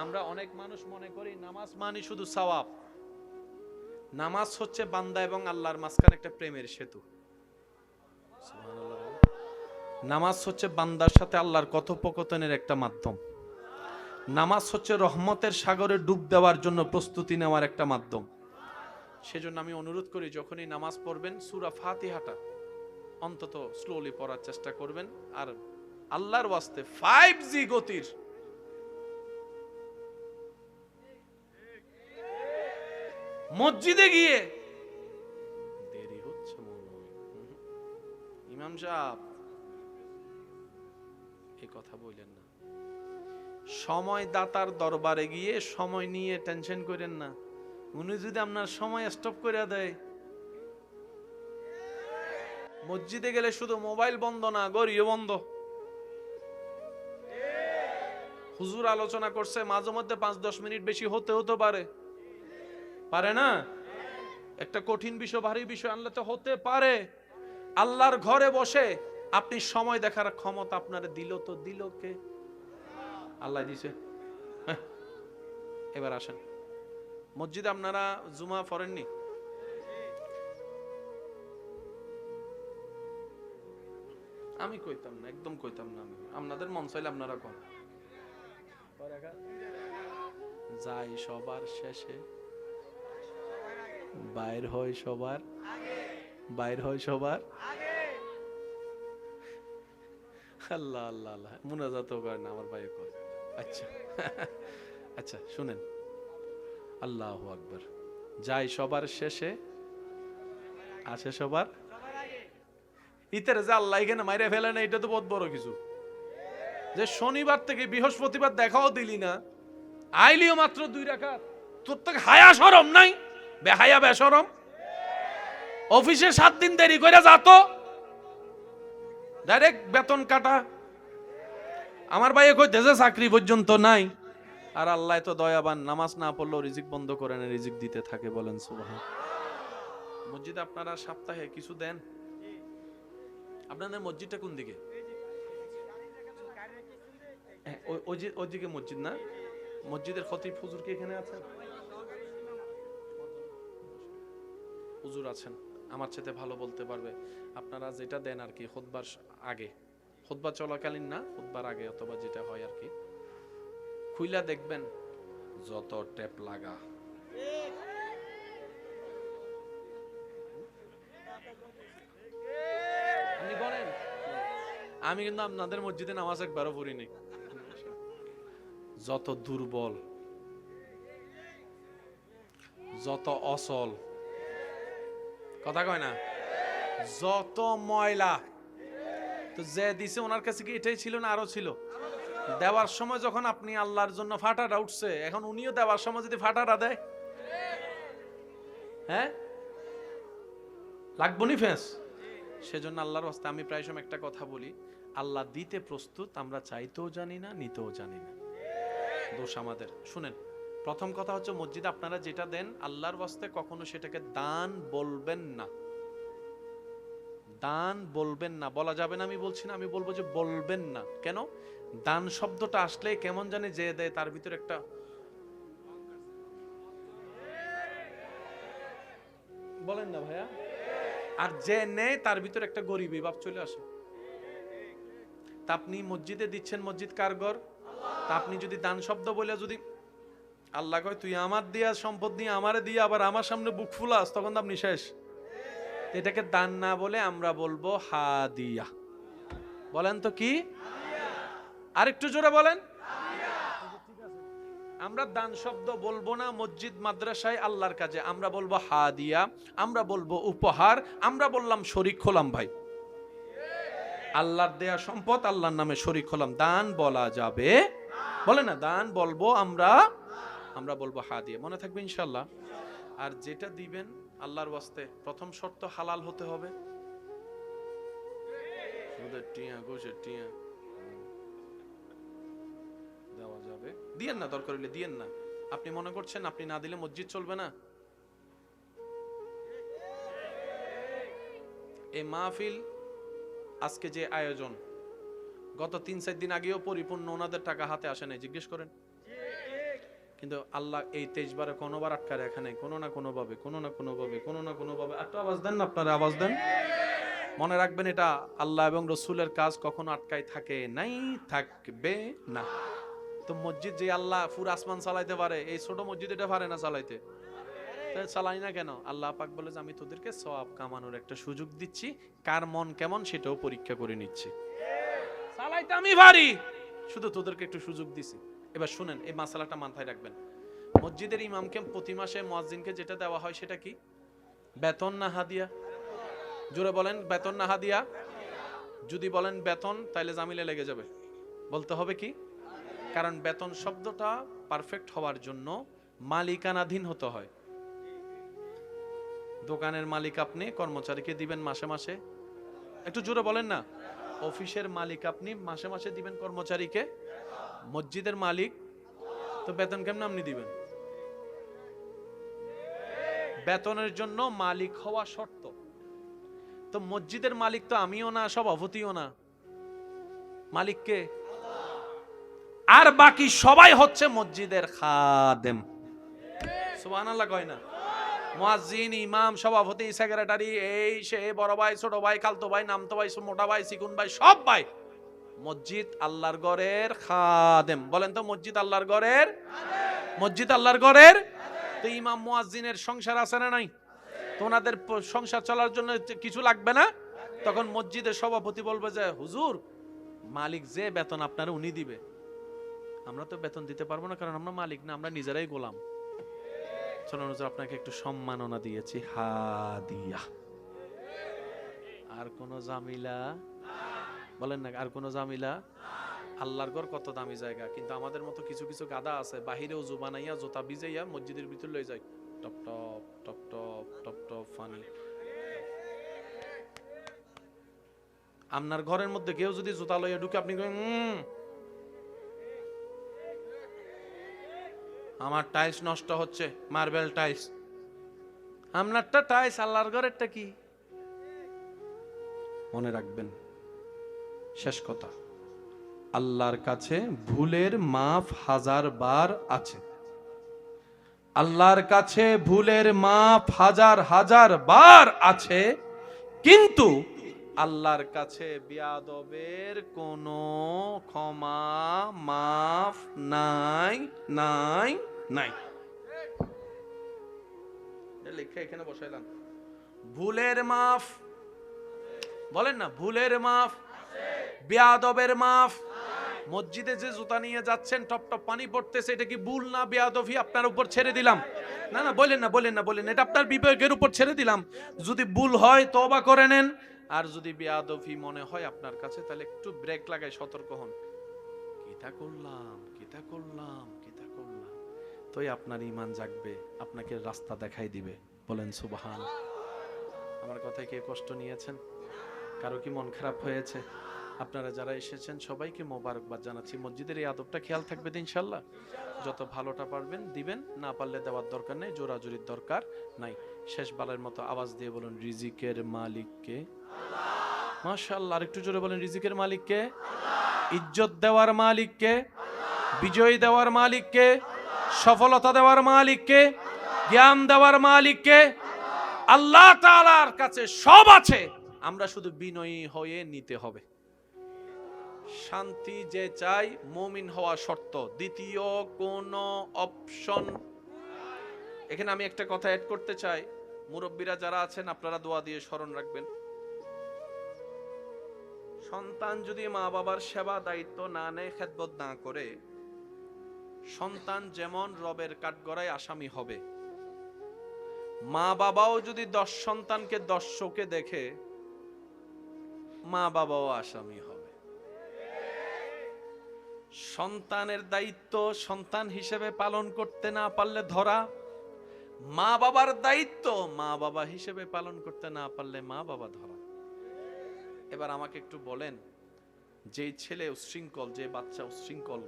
আমরা অনেক মানুষ মনে করি নামাজ মানে শুধু সওয়াব। নামাজ হচ্ছে বান্দা এবং আল্লাহর মাঝখানে একটা প্রেমের সেতু। নামাজ হচ্ছে বান্দার সাথে আল্লাহর কথোপকথনের একটা মাধ্যম। নামাজ হচ্ছে রহমতের সাগরে ডুব দেওয়ার জন্য প্রস্তুতি নেওয়ার একটা মাধ্যম। সেজন্য আমি অনুরোধ করি, যখনই নামাজ পড়বেন সূরা ফাতিহাটা অন্তত স্লোলি পড়ার চেষ্টা করবেন। আর আল্লাহর ওয়াস্তে 5G গতির মসজিদে গিয়ে দেরি হচ্ছে মনে হয়, ইমাম সাহেব এই কথা বললেন না। সময় দাতার দরবারে গিয়ে সময় নিয়ে টেনশন করেন না। উনি যদি আপনার সময় স্টপ করে দেয়, মসজিদে গেলে শুধু মোবাইল বন্ধ না, গড়িও বন্ধ। হুজুর আলোচনা করছে, মাঝে মধ্যে 5-10 মিনিট বেশি হতে পারে, পারে না? একটা কঠিন বিষয়, ভারী বিষয় আনলে তো হতে পারে। আল্লাহর ঘরে বসে আপনি সময় দেখার ক্ষমতা আপনার দিল, তো দিল কে? আল্লাহ দিছে। এবার আসেন, মসজিদে আপনারা জুমা পড়েননি? আমি কইতাম না, একদম কইতাম না। আমি আপনাদের মন চাইলে আপনারা কন। যাই সবার শেষে, বাইর হয় সবার আল্লাহ আল্লাহ আল্লাহ, মুনাজাতও করেন আমার ভাই কয়। আচ্ছা আচ্ছা শুনেন, আল্লাহু আকবার। যাই সবার শেষে, আসে সবার ইতের যে আল্লাহ এখানে মাইরে ফেলে না, এটা তো বহুত বড় কিছু। যে শনিবার থেকে বৃহস্পতিবার দেখাও দিলি না, আইলিও মাত্র 2 রাকাত, তোর তো হায়া শরম নাই? বেহায়া বেশরম। অফিসে 7 দিন দেরি করে যাতো, ডাইরেক্ট বেতন কাটা। আমার ভাই কই দেশে চাকরি পর্যন্ত নাই, আর আল্লাহ তো দয়াবান, নামাজ না পড়লেও রিজিক বন্ধ করে না, রিজিক দিতে থাকে। বলেন সুবহান। মসজিদে আপনারা সপ্তাহে কিছু দেন? আপনাদের মসজিদটা কোন দিকে? ওইদিকে মসজিদ না? মসজিদের খতিব হুজুর কি এখানে আছেন? হুজুর আছেন, আমার চেয়ে ভালো বলতে পারবে। আপনারা যেটা দেন আর কি খুতবার আগে, খুতবা চলাকালীন না, খুতবার আগে অথবা যেটা হয় আর কি, খুইলা দেখবেন যত ট্যাপ লাগা, আপনি বলেন। আমি কিন্তু আপনাদের মসজিদে নামাজ একবারও পড়িনি। যত দুর্বল, যত অচল, কথা কয় না, যত ময়লা, তো যে দিছে ওনার কাছে কি এটাই ছিল না আরো ছিল? দেওয়ার সময় যখন আপনি আল্লাহর জন্য ফাটাটা উঠছে, এখন উনিও দেওয়ার সময় যদি ফাটাটা দেয়, হ্যাঁ লাগবো নি ফেস? সেজন্য আল্লাহর রাস্তা আমি প্রায় সময় একটা কথা বলি, আল্লাহ দিতে প্রস্তুত, আমরা চাইতেও জানি না, নিতেও জানি না, দোষ আমাদের। শুনেন, প্রথম কথা হচ্ছে মসজিদে আপনারা যেটা দেন আল্লাহর ওয়াস্তে কখনো সেটাকে দান বলবেন না। দান বলবেন না, বলা যাবে না আমি বলছি না, আমি বলবো যে বলবেন না। কেন? দান শব্দটা আসলে কেমন জানে যে দেয় তার ভিতরে একটা, বলেন না ভাইয়া, আর যে নেয় তার ভিতরে একটা গরিবী ভাব চলে আসে। তা আপনি মসজিদে দিচ্ছেন, মসজিদ কার ঘর? তা আপনি যদি দান শব্দ বলে যদি আল্লাহ কয় তুই আমার দিয়া সম্পদ নিয়ে আমারে দিয়ে আবার আমার সামনে বুক ফুলাস, তখন তো আপনি শেষ। এটাকে দান না বলে আমরা বলবো হাদিয়া। বলেন তো কি? আরেকটু জোরে বলেন। আমরা দান শব্দ বলবো না মসজিদ মাদ্রাসায় আল্লাহর কাজে, আমরা বলবো হাদিয়া, আমরা বলবো উপহার, আমরা বললাম শরীক হলাম ভাই, আল্লাহর দেয়া সম্পদ আল্লাহর নামে শরীক হলাম, দান বলা যাবে বলে না, দান বলবো আমরা, আমরা বলবো হাদিয়া। মনে থাকবে ইনশাআল্লাহ। আর যেটা দিবেন আল্লাহর ওয়াস্তে প্রথম শর্ত হালাল হতে হবে। সুদের টিয়া, ঘুষের টিয়া দেওয়া যাবে, দিয়েন না, দরকার হলে দিয়েন না। আপনি মনে করছেন আপনি না দিলে মসজিদ চলবে না? এই মাহফিল আজকে যে আয়োজন, গত 3-4 দিন আগেও পরিপূর্ণ ওনাদের টাকা হাতে আসে নাই, জিজ্ঞেস করেন। কিন্তু আল্লাহ এই 23 বারে কোনোবার আটকায় রাখে নাই, কোনো না কোনো ভাবে, কোনো না কোনো ভাবে, কোনো না কোনো ভাবে। একটা আওয়াজ দেন না, আপনারা আওয়াজ দেন। মনে রাখবেন এটা আল্লাহ এবং রসুলের কাজ, কখনো আটকায় থাকে নাই, থাকবে না। তো মসজিদ যে আল্লাহ পুরো আসমান চালাইতে পারে, এই ছোট মসজিদ এটা পারে না চালাইতে, চালাই না কেন? আল্লাহ পাক বলে যে আমি তোদেরকে সওয়াব কামানোর একটা সুযোগ দিচ্ছি, কার মন কেমন সেটাও পরীক্ষা করে নিচ্ছি। চালাইতে আমি পারি, শুধু তোদেরকে একটু সুযোগ দিছি। এবার শুনেন, এই মাসালাটা মাথায় রাখবেন। মসজিদের ইমামকে প্রতি মাসে মুয়াজ্জিনকে যেটা দেওয়া হয় সেটা কি? বেতন না হাদিয়া? জোরে বলেন, বেতন না হাদিয়া? যদি বলেন বেতন, তাহলে জামিলে লেগে যাবে। বলতে হবে কি? কারণ বেতন শব্দটা পারফেক্ট হওয়ার জন্য মালিকানাধীন হতে হয়। দোকানের মালিক আপনি, কর্মচারীকে দিবেন মাসে মাসে, একটু জোরে বলেন না। অফিসের মালিক আপনি, মাসে মাসে দিবেন কর্মচারীকে। মসজিদের মালিক, তো বেতন কেমন আপনি দিবেন? বেতনের জন্য মালিক হওয়া শর্ত। তো মসজিদের মালিক তো আমিও না, সভাপতিও না, মালিক কে? আর বাকি সবাই হচ্ছে মসজিদের খাদেম। সুবহানাল্লাহ কয় না? মুয়াজ্জিন, ইমাম, সভাপতি, সেক্রেটারি, এই সে, বড় ভাই, ছোট ভাই, খালতো ভাই, নামতো ভাই, মোটা ভাই, চিকুন ভাই, সব ভাই মসজিদ আল্লাহর ঘরের খাদেম। বলেন তো, মসজিদ আল্লাহর ঘরের, মসজিদ আল্লাহর ঘরের। তো ইমাম মুয়াজ্জিনের সংসার আছে না নাই? তো ওনাদের সংসার চলার জন্য কিছু লাগবে না? তখন মসজিদের সভাপতি বলবে যে হুজুর, মালিক যে বেতন আপনারা উনি দিবে, আমরা তো বেতন দিতে পারবো না, কারণ আমরা মালিক না, আমরা নিজেরাই গোলাম। চলুন হুজুর, আপনাকে একটু সম্মাননা দিয়েছি, হাদিয়া। আর কোন জামিলা? বলেন না, আর কোন জামিলা? আল্লাহর ঘর কত দামি জায়গা, কিন্তু আমাদের মতো কিছু কিছু গাদা আছে বাহিরে উজু বানাইয়া জোতা ভিজাইয়া মসজিদের ভিতর লয়ে যায়, top top top top top top funny. আপনার ঘরের মধ্যে কেউ যদি জুতা লইয়া ঢুকে, আপনি আমার টাইলস নষ্ট হচ্ছে, মার্বেল টাইলস। আপনারটা টাইলস, আল্লাহর ঘরেরটা কি? মনে রাখবেন, শেষ কথা, আল্লাহর কাছে ভুলের মাফ 1000 বার আছে। আল্লাহর কাছে ভুলের মাপ হাজার হাজার বার আছে, কিন্তু আল্লাহর কাছে বিয়াদবের কোনো ক্ষমা মাফ নাই নাই নাই। লিখে এখানে বসাইলাম, ভুলের মাফ, বলেন না ভুলের মাফ, বিয়াদবের মাফ। মসজিদে যে জুতা নিয়ে যাচ্ছেন, টপ টপ পানি পড়তেছে, এটা কি ভুল না বিয়াদবি? আপনার উপর ছেড়ে দিলাম। না না, বলেন না, বলেন না, বলেন, এটা আপনার বিবেকের উপর ছেড়ে দিলাম। যদি ভুল হয় তওবা করে নেন, আর যদি বিয়াদবি মনে হয় আপনার কাছে, তাহলে একটু ব্রেক লাগাই সতর্ক হন। কিতা করলাম, কিতা করলাম, কিতা করলাম, তোই আপনার ঈমান জাগবে, আপনাকে রাস্তা দেখাই দিবে। বলেন সুবহান। আমার কথায় কে কষ্ট নিয়েছেন? কারো কি মন খারাপ হয়েছে? আপনারা যারা এসেছেন সবাইকে মোবারকবাদ জানাচ্ছি। মসজিদের এই আদবটা খেয়াল থাকবে তো ইনশাল্লাহ। যত ভালোটা পারবেন দিবেন, না পারলে দেওয়ার দরকার নেই, জোরাজুরির দরকার নাই। শেষ বারের মতো আওয়াজ দিয়ে বলুন, রিজিকের মালিককে আল্লাহ। মাশাআল্লাহ, আরেকটু জোরে বলেন, রিজিকের মালিককে আল্লাহ। ইজ্জত দেওয়ার মালিককে আল্লাহ। বিজয় দেওয়ার মালিককে আল্লাহ। সফলতা দেওয়ার মালিককে আল্লাহ। জ্ঞান দেওয়ার মালিককে আল্লাহ। আল্লাহ তাআলার কাছে সব আছে, আমরা শুধু বিনয়ী হয়ে নিতে হবে। শান্তি যে চাই, মুমিন হওয়া শর্ত, দ্বিতীয় কোন অপশন। এখানে আমি একটা কথা অ্যাড করতে চাই, মুরব্বীরা যারা আছেন আপনারা দোয়া দিয়ে স্মরণ রাখবেন। সন্তান যদি মা বাবার সেবা দায়িত্ব না নেয়, খেদমত না করে, সন্তান যেমন রবের কাঠগড়ায় আসামি হবে, মা বাবাও যদি 10 সন্তানকে 10 চোখে দেখে, মা বাবাও আসামি হবে। সন্তানের দায়িত্ব সন্তান হিসেবে পালন করতে না পারলে ধরা, মা বাবার দায়িত্ব মা বাবা হিসেবে পালন করতে না পারলে মা বাবা ধরা। এবার আমাকে একটু বলেন, যেই ছেলে উচ্ছৃঙ্খল, যে বাচ্চা উচ্ছৃঙ্খল,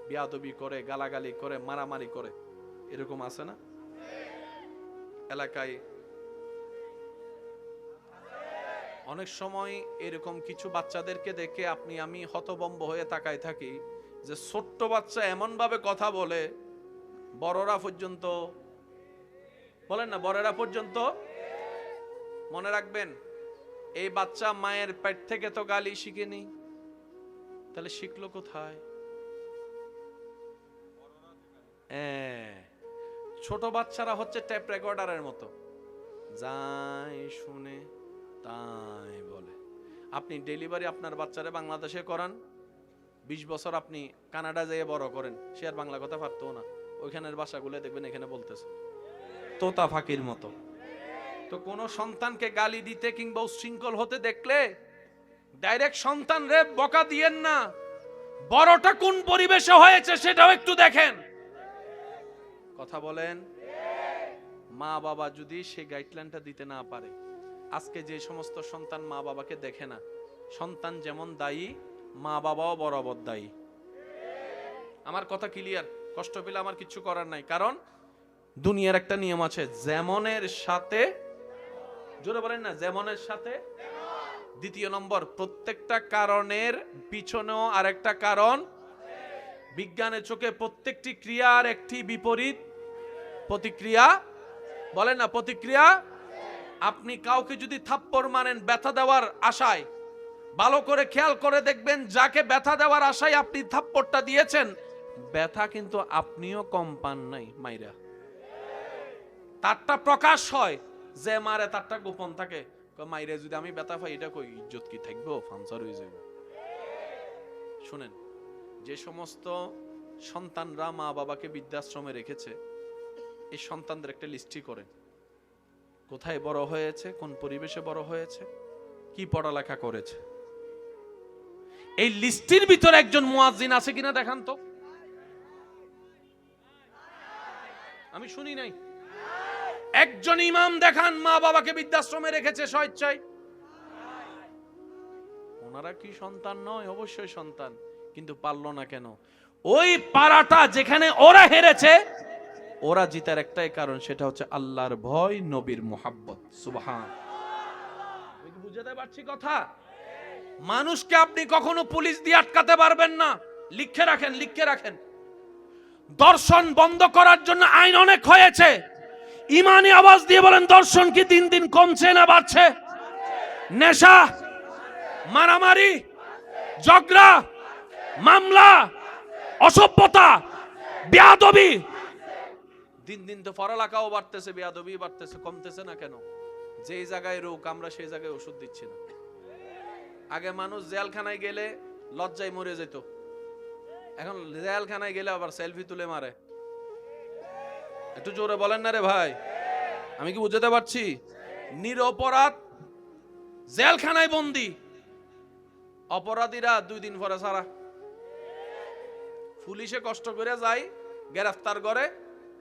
বিয়াদবি করে, গালাগালি করে, মারামারি করে, এরকম আছে না এলাকায়? অনেক সময় এরকম কিছু বাচ্চাদেরকে দেখে আপনি আমি হতভম্ব হয়ে তাকায় থাকি, যে ছোট্ট বাচ্চা এমন ভাবে কথা বলে, বড়রা পর্যন্ত, বলেন না, বড়রা পর্যন্ত। মনে রাখবেন, এই বাচ্চা মায়ের পেট থেকে তো গালি শিখেনি, তাহলে শিখলো কোথায়? ছোট বাচ্চারা হচ্ছে টেপ রেকর্ডারের মতো, যাই শুনে তাই বলে। আপনি ডেলিভারি আপনার বাচ্চারে বাংলাদেশে করান, 20 বছর আপনি কানাডা যেয়ে বড় করেন, সে আর বাংলা কথা পারতো না। ওইখানের ভাষাগুলো দেখবেন এখানে বলতেছে তোতা ফাকির মতো। তো কোন সন্তানকে গালি দিতে কিংবা উচ্ছৃঙ্খল হতে দেখলে ডাইরেক্ট সন্তান রে বকা দিয়েন না, বড়টা কোন পরিবেশে হয়েছে সেটাও একটু দেখেন। কথা বলেন। মা বাবা যদি সেই গাইডলাইনটা দিতে না পারে, আজকে যে সমস্ত সন্তান মা বাবাকে দেখে না, সন্তান যেমন দায়ী, মা বাবাও বরাবর দায়ী। আমার কথা ক্লিয়ার? কষ্ট পেলে আমার কিছু করার নাই, কারণ দুনিয়ার একটা নিয়ম আছে, যেমনের সাথে, জোরে বলেন না, যেমনের সাথে। দ্বিতীয় নম্বর, প্রত্যেকটা কারণের পিছনেও আরেকটা কারণ। বিজ্ঞানের চোখে প্রত্যেকটি ক্রিয়ার একটি বিপরীত প্রতিক্রিয়া। বলেন না, প্রতিক্রিয়া। আপনি কাউকে যদি থাপ্পড় মারেন ব্যথা দেওয়ার আশায়, ভালো করে খেয়াল করে দেখবেন, যাকে ব্যথা দেওয়ার আশায় আপনি থাপ্পড়টা দিয়েছেন, ব্যথা কিন্তু আপনিও কম পান নাই মাইরা। তারটা প্রকাশ হয়, যে মারে তারটা গোপন থাকে। মাইরে যদি আমি ব্যথা পাই, এটা কই ইজ্জত কি থাকবো? ফাংচার হয়ে যাবে। শুনেন, যে সমস্ত সন্তানরা মা বাবাকে বৃদ্ধাশ্রমে রেখেছে, এই সন্তানদের একটা লিস্টই করেন, কোথায় বড় হয়েছে, কোন পরিবেশে বড় হয়েছে, কি পড়ালেখা করেছে। এই লিস্টির ভিতরে একজন মুয়াজ্জিন আছে কিনা দেখান তো। আমি শুনি নাই। একজন ইমাম দেখান মা বাবাকে বৃদ্ধাশ্রমে রেখেছে স্বেচ্ছায়। ওনারা কি সন্তান নয়? অবশ্যই সন্তান, কিন্তু পারল না কেন? ওই পাড়াটা যেখানে ওরা হেরেছে, ওরা জিতার একটাই কারণ, সেটা হচ্ছে আল্লাহর ভয়, নবীর মুহাব্বত। সুবহান। বুঝাতে পারছি কথা? মানুষকে আপনি কখনো পুলিশ দিয়ে আটকাতে পারবেন না। লিখে রাখেন, লিখে রাখেন। দর্শন বন্ধ করার জন্য আইন অনেক হয়েছে। ইমানি আওয়াজ দিয়ে বলেন, দর্শন কি দিন দিন কমছে না বাড়ছে? নেশা, মারামারি, ঝগড়া, মামলা, অসভ্যতা, বেয়াদবি, দিন দিন তো পড়ালেখাও বাড়তেছে, বেয়াদবি বাড়তেছে, কমতেছে না কেন? যেই জায়গায় রোগ আমরা সেই জায়গায় ওষুধ দিচ্ছি না। আগে মানুষ জেলখানায় গেলে লজ্জায় মরে যেত, এখন জেলখানায় গেলে আবার সেলফি তুলে মারে। একটু জোরে বলেন না রে ভাই, আমি কি বুঝতে পারছি? নিরপরাধ জেলখানায় বন্দি, অপরাধীরা 2 দিন পরে ছাড়া। পুলিশে কষ্ট করে যায়, গ্রেফতার করে,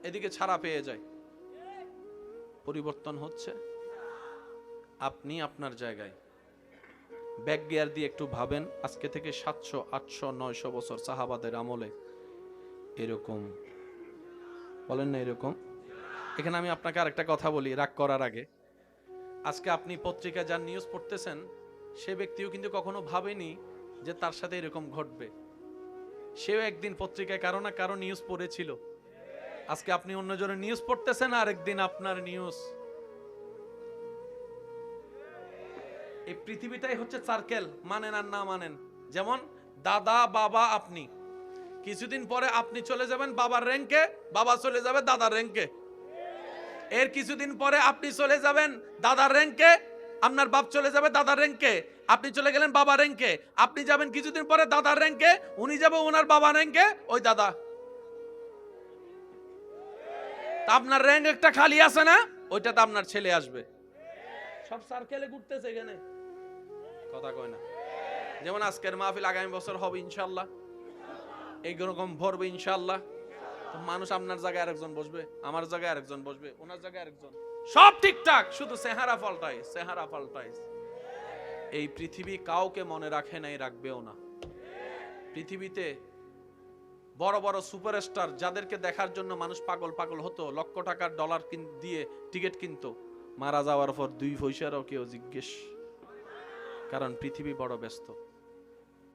এদিকে ছাড়া পেয়ে যায়। পরিবর্তন হচ্ছে। আপনি আপনার জায়গায় ব্যাক গিয়ার দিয়ে একটু ভাবেন, আজকে থেকে 700, 800, 900 বছর সাহাবাদের আমলে এরকম বলেন না এরকম। এখানে আমি আপনাকে আরেকটা কথা বলি রাগ করার আগে। আজকে আপনি পত্রিকা যার নিউজ পড়তেছেন, সে ব্যক্তিও কিন্তু কখনো ভাবেনি যে তার সাথে এরকম ঘটবে। সেও একদিন পত্রিকায় কারো না কারো নিউজ পড়েছিল। আজকে আপনি অন্যজনের নিউজ পড়তেছেন, আর একদিন আপনার নিউজ। এই পৃথিবীটাই হচ্ছে সার্কেল, মানেন আর না মানেন। যেমন দাদা বাবা আপনি, কিছুদিন পরে আপনি চলে যাবেন বাবার র্যাঙ্কে, বাবা চলে যাবে দাদার র্যাঙ্কে। এর কিছুদিন পরে আপনি চলে যাবেন দাদার র্যাঙ্কে, আপনার বাপ চলে যাবে দাদার র্যাঙ্কে, আপনি চলে গেলেন বাবার র্যাঙ্কে। আপনি যাবেন কিছুদিন পরে দাদার র্যাঙ্কে, উনি যাবে ওনার বাবার র্যাঙ্কে, ওই দাদা। তা আপনার র্যাঙ্ক একটা খালি আছে না, ওইটাতে আপনার ছেলে আসবে। সব সার্কেলে ঘুরতেছে এখানে, কথা কয় না। যেমন আজকের মাহফিল আগামী বছর হবে ইনশাআল্লাহ, এইরকম ভরবে ইনশাআল্লাহ। মানুষ আপনার জায়গায় আরেকজন বসবে, আমার জায়গায় আরেকজন বসবে, ওনার জায়গায় আরেকজন, সব ঠিকঠাক, শুধু চেহারা পাল্টায়, চেহারা পাল্টায়। এই পৃথিবী কাউকে মনে রাখে নাই, রাখবেও না। পৃথিবীতে বড় বড় সুপারস্টার যাদেরকে দেখার জন্য মানুষ পাগল পাগল হতো, লক্ষ টাকার ডলার দিয়ে টিকিট কিনতো, মারা যাওয়ার পর 2 পয়সারও কেউ জিজ্ঞেস, কারণ পৃথিবী বড় ব্যস্ত।